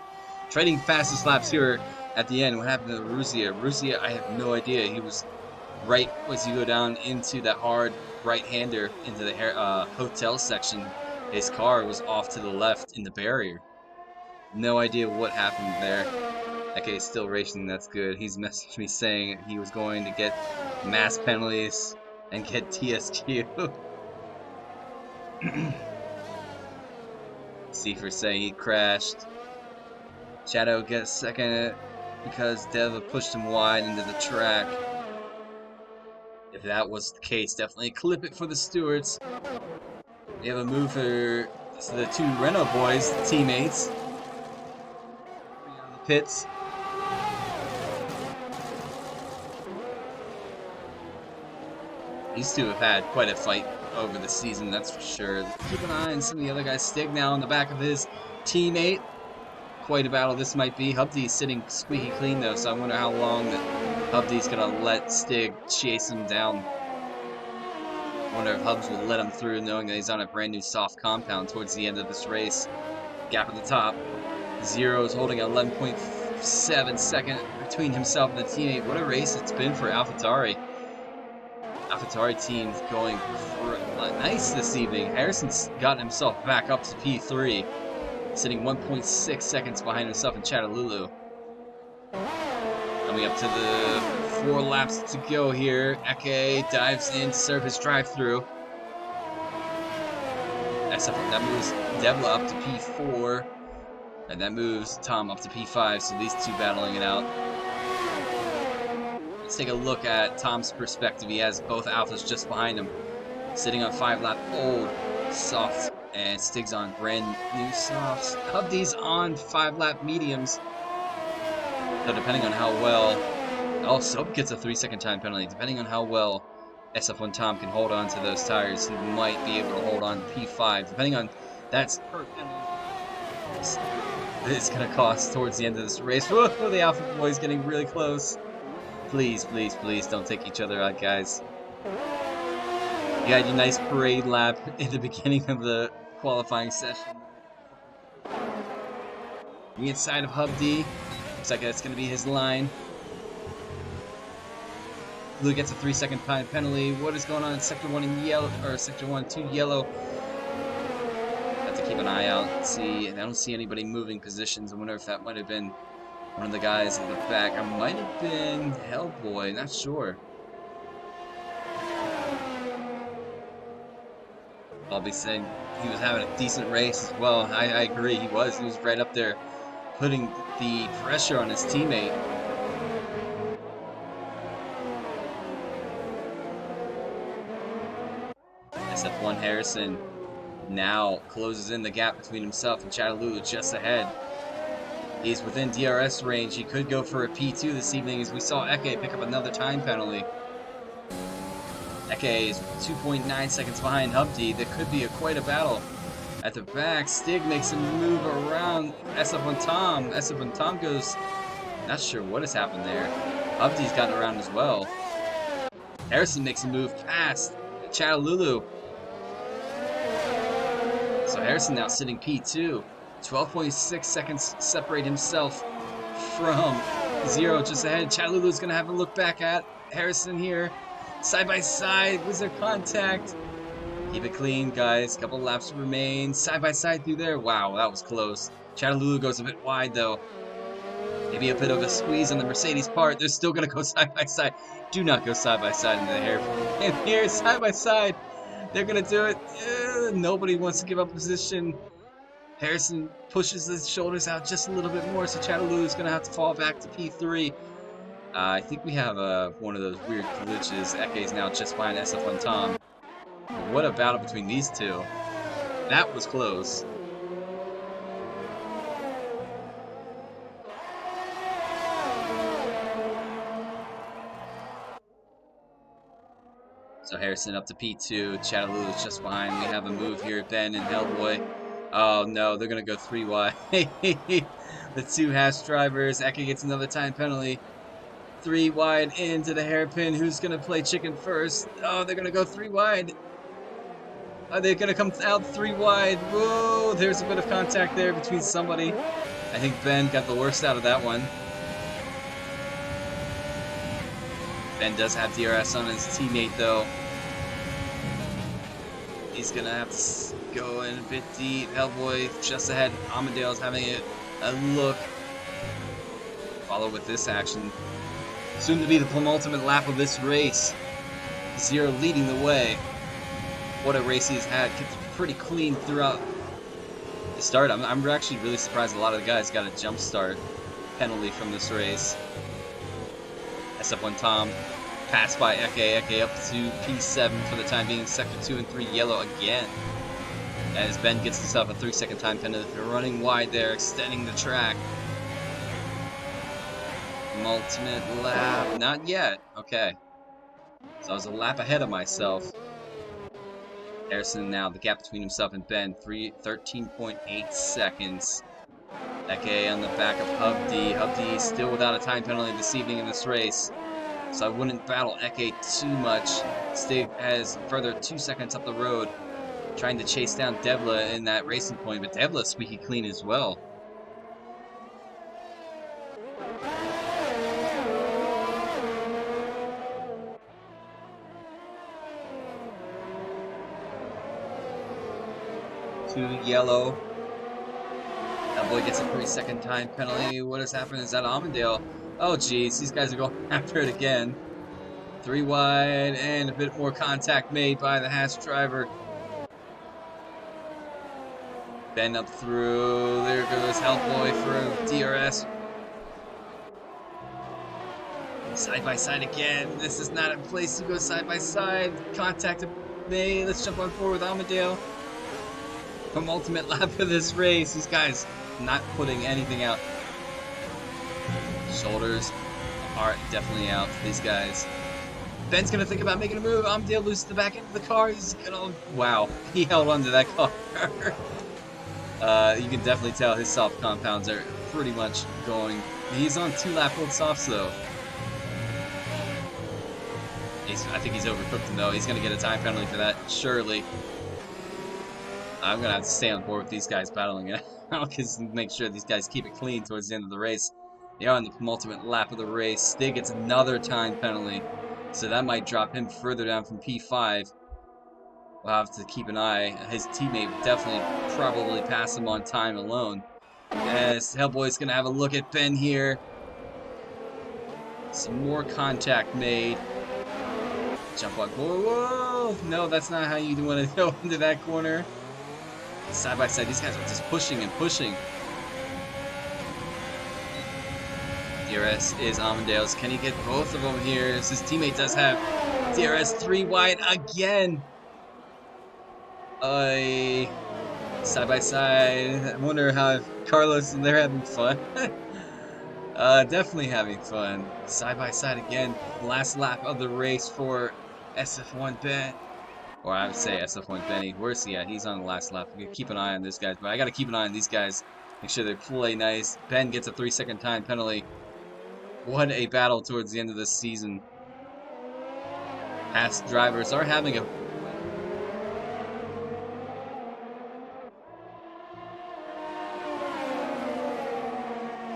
Trading fastest laps here at the end. What happened to Ruzia? Ruzia, I have no idea. He was right as you go down into that hard right-hander into the hotel section. His car was off to the left in the barrier. No idea what happened there. Okay, he's still racing. That's good. He's messaged me saying he was going to get mass penalties and get TSQ. Seifer saying he crashed. Shadow gets second because Deva pushed him wide into the track. If that was the case, definitely clip it for the stewards. We have a move for the two Renault boys, teammates. Coming out of the pits. These two have had quite a fight over the season, that's for sure. Keep an eye on some of the other guys. Stig now on the back of his teammate. Quite a battle this might be. Hubdy's sitting squeaky clean though, so I wonder how long that Hubdy's gonna let Stig chase him down. I wonder if Hubs will let him through knowing that he's on a brand new soft compound towards the end of this race. Gap at the top. Zero is holding 11.7 second between himself and the teammate. What a race it's been for AlphaTauri. AlphaTauri team's going nice this evening. Harrison's gotten himself back up to P3, sitting 1.6 seconds behind himself and Chattalulu. Coming up to the 4 laps to go here. Eke dives in to serve his drive-through. That moves Devla up to P4, and that moves Tom up to P5, so these two battling it out. Let's take a look at Tom's perspective. He has both Alphas just behind him, sitting on 5-lap old soft, and Stig's on brand new softs. Hubdy's on 5-lap mediums. So depending on how well, Soap gets a 3-second time penalty. Depending on how well SF1 Tom can hold on to those tires, he might be able to hold on to P5. Depending on that's per penalty. It's gonna cost towards the end of this race. Whoa, the Alpha boys getting really close. Please, please, please don't take each other out, guys. You had your nice parade lap in the beginning of the qualifying session. The inside of Hub D. Looks like that's going to be his line. Blue gets a 3-second time penalty. What is going on in Sector 1 in yellow, or Sector 1 2 yellow? Have to keep an eye out. See, I don't see anybody moving positions. I wonder if that might have been one of the guys in the back. I might have been Hellboy, not sure. I'll be saying he was having a decent race as well. I agree, he was. He was right up there, putting the pressure on his teammate. SF1 Harrison now closes in the gap between himself and Chattalulu just ahead. He's within DRS range. He could go for a P2 this evening as we saw Eke pick up another time penalty. Eke is 2.9 seconds behind Hubdy. That could be quite a battle. At the back, Stig makes a move around SF1 Tom. SF1 Tom goes, not sure what has happened there. Hubdy's gotten around as well. Harrison makes a move past Chattalulu. So Harrison now sitting P2. 12.6 seconds separate himself from Zero just ahead. Chattalulu's going to have a look back at Harrison here. Side by side. Was there contact? Keep it clean, guys. Couple laps remain. Side by side through there. Wow, that was close. Chattalulu goes a bit wide, though. Maybe a bit of a squeeze on the Mercedes part. They're still going to go side by side. Do not go side by side in the hair. And here, side by side. They're going to do it. Nobody wants to give up position. Harrison pushes his shoulders out just a little bit more, so Chattalulu is going to have to fall back to P3. I think we have one of those weird glitches. Eke's now just behind SF1 Tom. But what a battle between these two. That was close. So Harrison up to P2. Chattalulu is just behind. We have a move here, Ben and Hellboy. Oh no, they're gonna go 3 wide. The two Haas drivers. Eke gets another time penalty. 3 wide into the hairpin. Who's gonna play chicken first? Oh, they're gonna go 3 wide. Are they gonna come out 3 wide? Whoa, there's a bit of contact there between somebody. I think Ben got the worst out of that one. Ben does have DRS on his teammate though. He's gonna have to go in a bit deep. Hellboy just ahead. Amadeo's having a look. Follow with this action. Soon to be the penultimate lap of this race. Zero leading the way. What a race he's had. Kept pretty clean throughout the start. I'm actually really surprised a lot of the guys got a jump start penalty from this race. SF1 Tom. Passed by Eke. Eke up to P7 for the time being. Sector 2 and 3 yellow again. As Ben gets himself a 3-second time penalty for running wide there, extending the track. Ultimate lap. Not yet. Okay. So I was a lap ahead of myself. Harrison now, the gap between himself and Ben, 13.8 seconds. Eke on the back of Hubdy. Hubdy still without a time penalty this evening in this race. So I wouldn't battle Eke too much. Stay as further 2 seconds up the road, trying to chase down Devla in that racing point, but Devla's squeaky clean as well. To yellow. That boy gets a 3-second time penalty. What has happened? Is that Amandale? Oh geez, these guys are going after it again. 3 wide and a bit more contact made by the Haas driver. Ben up through. There goes Hellboy for DRS. Side by side again. This is not a place to go side by side. Contact made. Let's jump on forward with Amadale. From ultimate lap of this race. These guys not putting anything out. Shoulders are definitely out for these guys. Ben's gonna think about making a move. Amadale loses the back end of the car. He's gonna. Wow. He held onto that car. You can definitely tell his soft compounds are pretty much going. He's on 2 lap old softs though. I think he's overcooked him though. He's gonna get a time penalty for that, surely. I'm gonna have to stay on board with these guys battling it out, because make sure these guys keep it clean towards the end of the race. They are on the penultimate lap of the race. Stig gets another time penalty, so that might drop him further down from P5. We'll have to keep an eye. His teammate would definitely probably pass him on time alone. As Hellboy's gonna have a look at Ben here. Some more contact made. Jump on. Whoa, whoa! No, that's not how you want to go into that corner. Side by side, these guys are just pushing and pushing. DRS is Amandale's. Can he get both of them here? His teammate does have DRS 3 wide again. Side by side. I wonder how Carlos and they're having fun. Definitely having fun. Side by side again. Last lap of the race for SF1 Ben. Or I would say SF1 Benny. Where's he at? He's on the last lap. We gotta keep an eye on this guy. But I gotta keep an eye on these guys. Make sure they play nice. Ben gets a 3-second time penalty. What a battle towards the end of this season. Haas drivers are having a...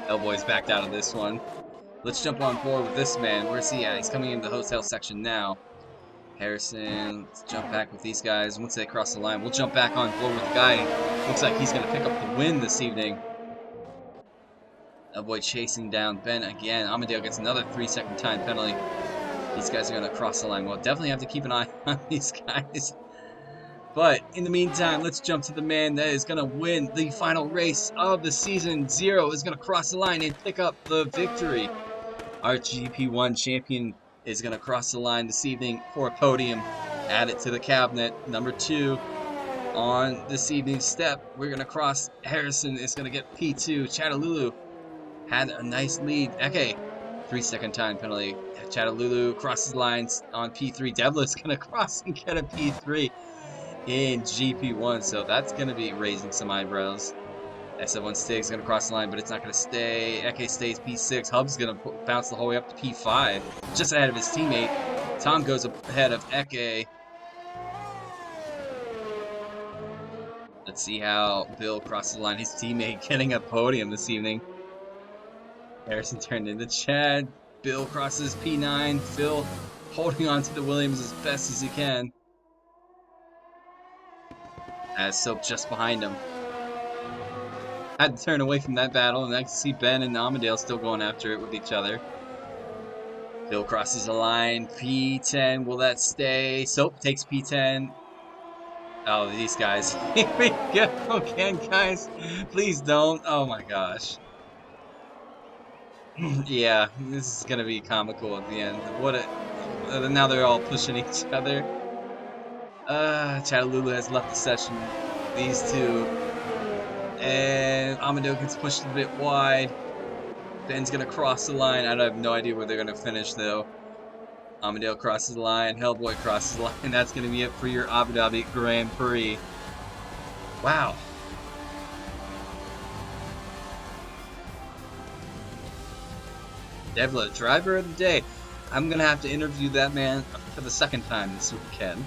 Hellboy's backed out of this one. Let's jump on board with this man. Where's he at? He's coming into the hotel section now. Harrison, let's jump back with these guys. Once they cross the line, we'll jump back on board with the guy. Looks like he's going to pick up the win this evening. Hellboy chasing down Ben again. Amadale gets another 3-second time penalty. These guys are going to cross the line. We'll definitely have to keep an eye on these guys. But in the meantime, let's jump to the man that is going to win the final race of the season. Zero is going to cross the line and pick up the victory. Our GP1 champion is going to cross the line this evening for a podium. Add it to the cabinet. Number 2 on this evening's step. We're going to cross. Harrison is going to get P2. Chattalulu had a nice lead. Eke, 3-second time penalty. Chattalulu crosses lines on P3. Devla's going to cross and get a P3. in GP1, so that's going to be raising some eyebrows. SF1 Stig's going to cross the line, but it's not going to stay. Eke stays P6. Hub's going to bounce the whole way up to P5, just ahead of his teammate. Tom goes ahead of Eke. Let's see how Bill crosses the line. His teammate getting a podium this evening. Harrison turned into Chad. Bill crosses P9. Phil holding on to the Williams as best as he can. As Soap just behind him. Had to turn away from that battle, and I can see Ben and Amadale still going after it with each other. Bill crosses the line. P10. Will that stay? Soap takes P10. Oh, these guys. Here we go again, guys. Please don't. Oh my gosh. Yeah, this is gonna be comical at the end. What a... now they're all pushing each other. Chattaloola has left the session. These two. And Amadou gets pushed a bit wide. Ben's gonna cross the line. I have no idea where they're gonna finish though. Amadale crosses the line. Hellboy crosses the line. And that's gonna be it for your Abu Dhabi Grand Prix. Wow. Devla, driver of the day. I'm gonna have to interview that man for the second time this weekend.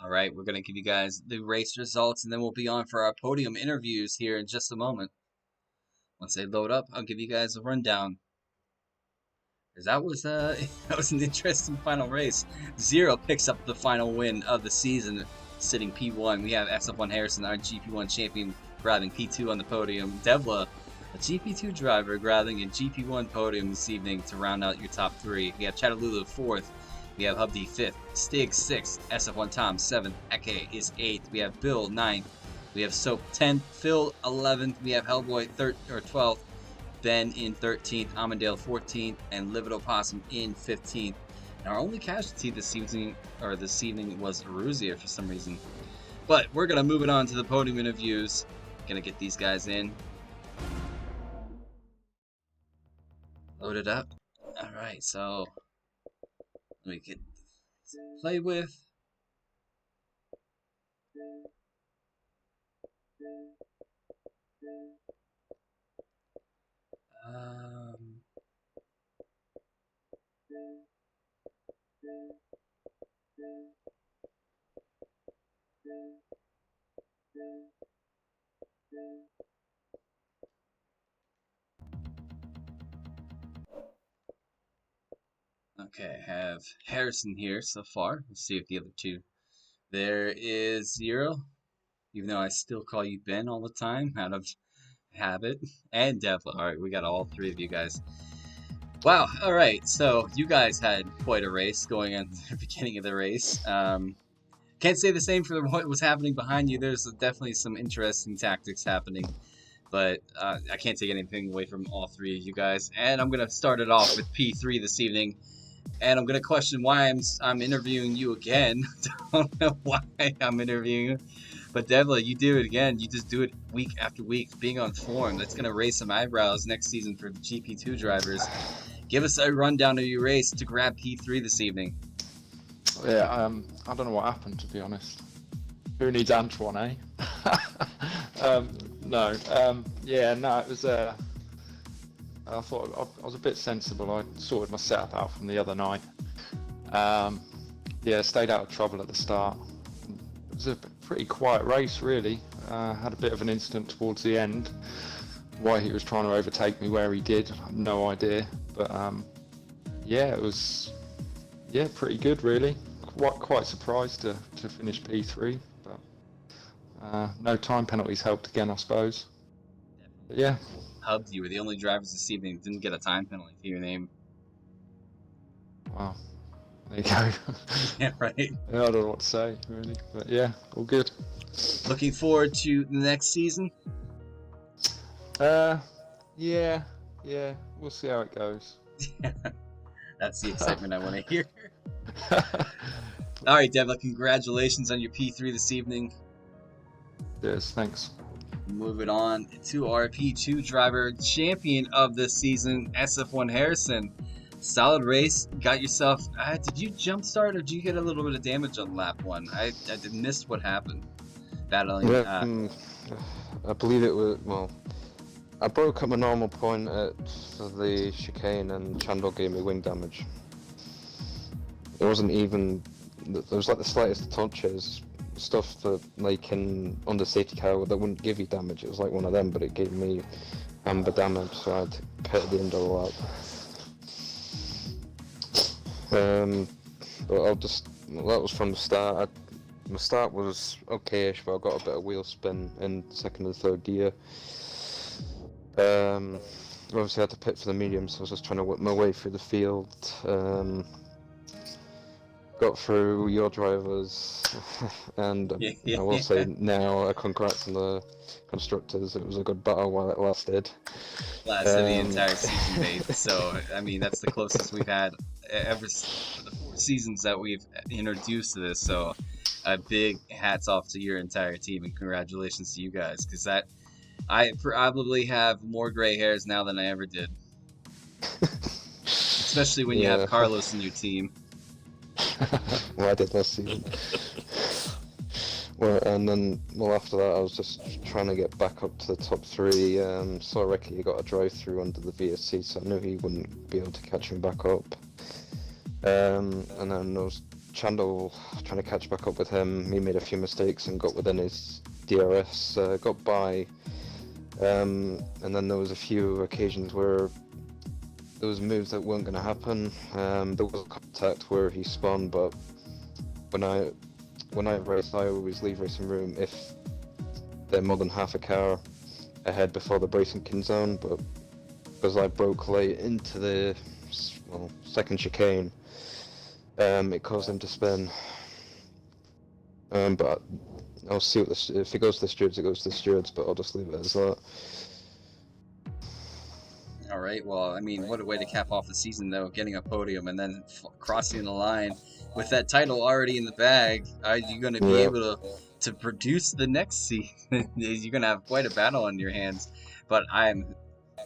Alright, we're going to give you guys the race results, and then we'll be on for our podium interviews here in just a moment. Once they load up, I'll give you guys a rundown. Because that was an interesting final race. Zero picks up the final win of the season, sitting P1. We have SF1 Harrison, our GP1 champion, grabbing P2 on the podium. Devla, a GP2 driver, grabbing a GP1 podium this evening to round out your top three. We have Chattaloola 4th. We have Hubdy 5th, Stig 6th, SF1 Tom 7th, Eke is 8th, we have Bill 9th, we have Soap 10th, Phil 11th, we have Hellboy 12th, Ben in 13th, Amandale 14th, and Livid Opossum in 15th. And our only casualty this evening was Aruzia for some reason. But we're gonna move it on to the podium interviews. Gonna get these guys in. Loaded up. Alright, so we can play with. Okay, I have Harrison here so far. Let's see if the other two. There is Zero, even though I still call you Ben all the time out of habit, and Devla. Alright, we got all three of you guys. Wow, alright, so you guys had quite a race going at the beginning of the race. Can't say the same for what was happening behind you. There's definitely some interesting tactics happening. But I can't take anything away from all three of you guys. And I'm going to start it off with P3 this evening. And I'm going to question why I'm interviewing you again. Don't know why I'm interviewing you. But Devla, you do it again. You just do it week after week, being on form. That's going to raise some eyebrows next season for the GP2 drivers. Give us a rundown of your race to grab P3 this evening. Yeah, I don't know what happened, to be honest. Who needs Antoine, eh? It was I thought I was a bit sensible. I sorted my setup out from the other night. Stayed out of trouble at the start. It was a pretty quiet race, really. Had a bit of an incident towards the end. Why he was trying to overtake me where he did, I have no idea. But it was pretty good, really. Quite surprised to finish P3, but no time penalties helped again, I suppose. But yeah, hugged you were the only drivers this evening that didn't get a time penalty to your name. Wow. There you go. Yeah, right. Yeah, I don't know what to say, really. But yeah, all good. Looking forward to the next season. Yeah. We'll see how it goes. That's the excitement I want to hear. All right, Devla, congratulations on your P3 this evening. Yes, thanks. Moving on to our P2 driver, champion of this season, SF1 Harrison. Solid race. Got yourself. Did you jump start or did you get a little bit of damage on lap 1? I missed what happened. Battling. Yeah, I believe it was, well, I broke up my normal point for the chicane and Chandler gave me wing damage. It wasn't even, there was like the slightest touches, stuff that like under safety car that wouldn't give you damage. It was like one of them, but it gave me amber damage, so I had to pit at the end of the lap. But that was from the start. My start was okay-ish, but I got a bit of wheel spin in second and third gear. Obviously I had to pit for the medium, so I was just trying to work my way through the field. Got through your drivers, and I will say now, congrats on the constructors. It was a good battle while it lasted. Lasted the entire season, babe. So, I mean, that's the closest we've had ever for the 4 seasons that we've introduced to this. So, a big hats off to your entire team and congratulations to you guys, because I probably have more gray hairs now than I ever did. Especially when you have Carlos in your team. Well, I did last season. And then after that, I was just trying to get back up to the top 3. So I reckon he got a drive through under the VSC, so I knew he wouldn't be able to catch me back up. And then there was Chandel trying to catch back up with him. He made a few mistakes and got within his DRS, got by. And then there was a few occasions where there was moves that weren't going to happen. There was a contact where he spun, but when I race, I always leave racing room if they're more than half a car ahead before the braking zone. But because I broke late into the second chicane, it caused him to spin. But I'll see what if it goes to the stewards, it goes to the stewards. But I'll just leave it as that. All right. Well, I mean, what a way to cap off the season, though, getting a podium and then crossing the line with that title already in the bag. Are you going to be able to produce the next season? You're going to have quite a battle on your hands. But I'm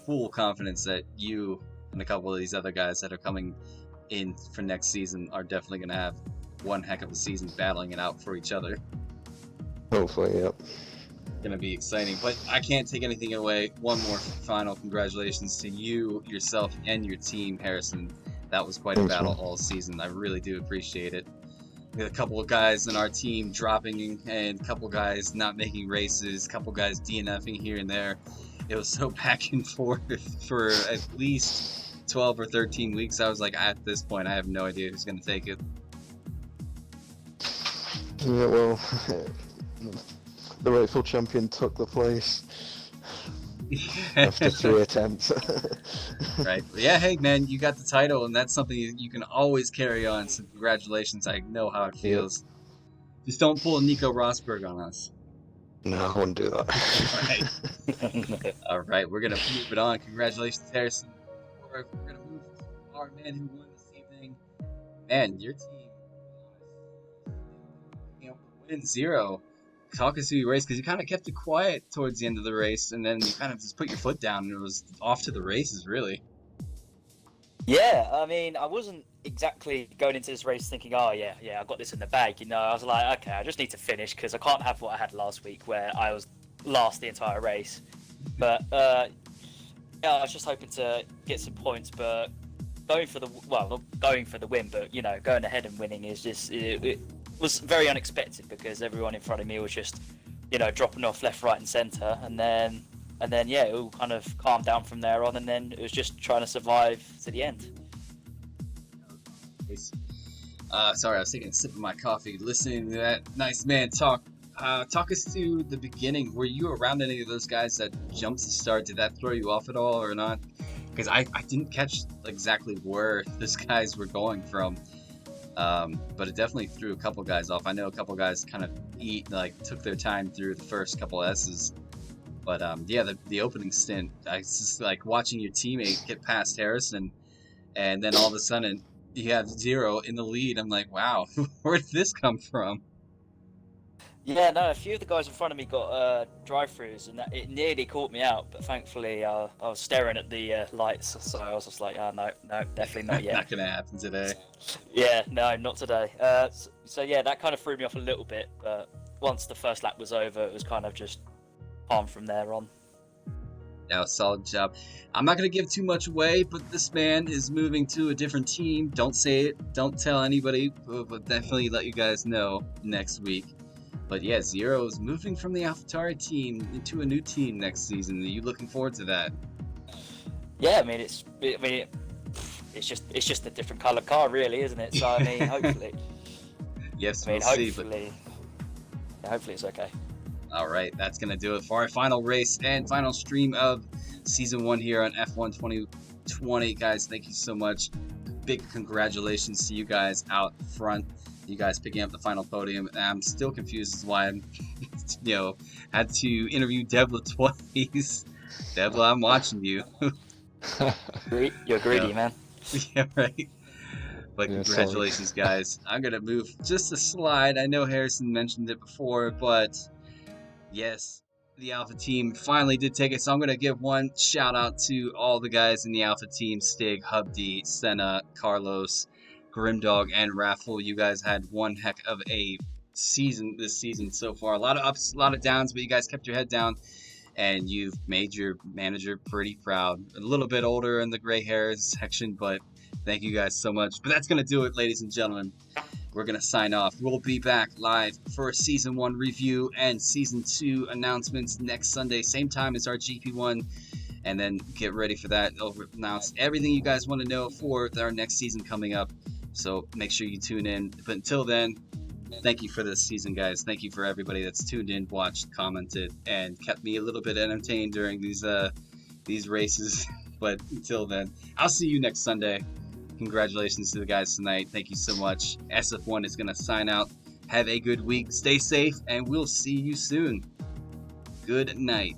full confidence that you and a couple of these other guys that are coming in for next season are definitely going to have one heck of a season battling it out for each other. Hopefully, yep. Gonna be exciting, but I can't take anything away. One more final congratulations to you, yourself, and your team, Harrison. That was quite a battle all season. I really do appreciate it. We had a couple of guys in our team dropping and a couple guys not making races, a couple guys DNFing here and there. It was so back and forth for at least 12 or 13 weeks. I was like, at this point, I have no idea who's gonna take it. Yeah, well, the rightful champion took the place after 3 attempts. Right. Yeah, hey, man, you got the title, and that's something you can always carry on, so congratulations. I know how it feels. Yep. Just don't pull a Nico Rosberg on us. No, I wouldn't do that. All right. All right, we're going to move it on. Congratulations, Harrison. We're going to move to our man who won this evening. Man, your team win 0. Talk us through your race, because you kind of kept it quiet towards the end of the race, and then you kind of just put your foot down, and it was off to the races, really. Yeah, I mean, I wasn't exactly going into this race thinking, oh, yeah, I got this in the bag. You know, I was like, okay, I just need to finish, because I can't have what I had last week, where I was last the entire race. But, yeah, I was just hoping to get some points, but not going for the win, but, you know, going ahead and winning is just... It was very unexpected, because everyone in front of me was just, you know, dropping off left, right, and centre, and then yeah, it all kind of calmed down from there on, and then it was just trying to survive to the end. Sorry, I was taking a sip of my coffee, listening to that nice man talk talk us to the beginning. Were you around any of those guys that jumped to start? Did that throw you off at all or not? Because I didn't catch exactly where those guys were going from. But it definitely threw a couple guys off. I know a couple guys kind of took their time through the first couple S's. But yeah, the opening stint, I was just like watching your teammate get past Harrison, and then all of a sudden you have Zero in the lead. I'm like, wow, where did this come from? Yeah, no, a few of the guys in front of me got drive-throughs, and it nearly caught me out. But thankfully, I was staring at the lights, so I was just like, oh, no, definitely not yet. Not gonna happen today. Yeah, no, not today. So yeah, that kind of threw me off a little bit. But once the first lap was over, it was kind of just on from there on. Yeah, solid job. I'm not gonna give too much away, but this man is moving to a different team. Don't say it. Don't tell anybody. But definitely let you guys know next week. But yeah, Zero is moving from the AlphaTauri team into a new team next season. Are you looking forward to that? Yeah, I mean it's just a different color car, really, isn't it? So I mean, hopefully. Yes, I mean, we'll see. hopefully it's okay. All right, that's going to do it for our final race and final stream of Season 1 here on F1 2020. Guys, thank you so much. Big congratulations to you guys out front. You guys picking up the final podium. I'm still confused as to why I'm, had to interview Debla twice. Debla, I'm watching you. You're greedy, man. Yeah, right. But Yeah, congratulations, guys. I'm going to move just a slide. I know Harrison mentioned it before, but yes, the Alpha team finally did take it. So I'm going to give one shout out to all the guys in the Alpha team: Stig, Hubdy, Senna, Carlos, Grimdog, and Raffle. You guys had one heck of a season this season so far. A lot of ups, a lot of downs, but you guys kept your head down, and you've made your manager pretty proud. A little bit older in the gray hairs section, but thank you guys so much. But that's going to do it, ladies and gentlemen. We're going to sign off. We'll be back live for Season 1 review and Season 2 announcements next Sunday, same time as our GP1. And then get ready for that. I'll announce everything you guys want to know for our next season coming up. So make sure you tune in. But until then, thank you for this season, guys. Thank you for everybody that's tuned in, watched, commented, and kept me a little bit entertained during these races. But until then, I'll see you next Sunday. Congratulations to the guys tonight. Thank you so much. SF1 is going to sign out. Have a good week. Stay safe, and we'll see you soon. Good night.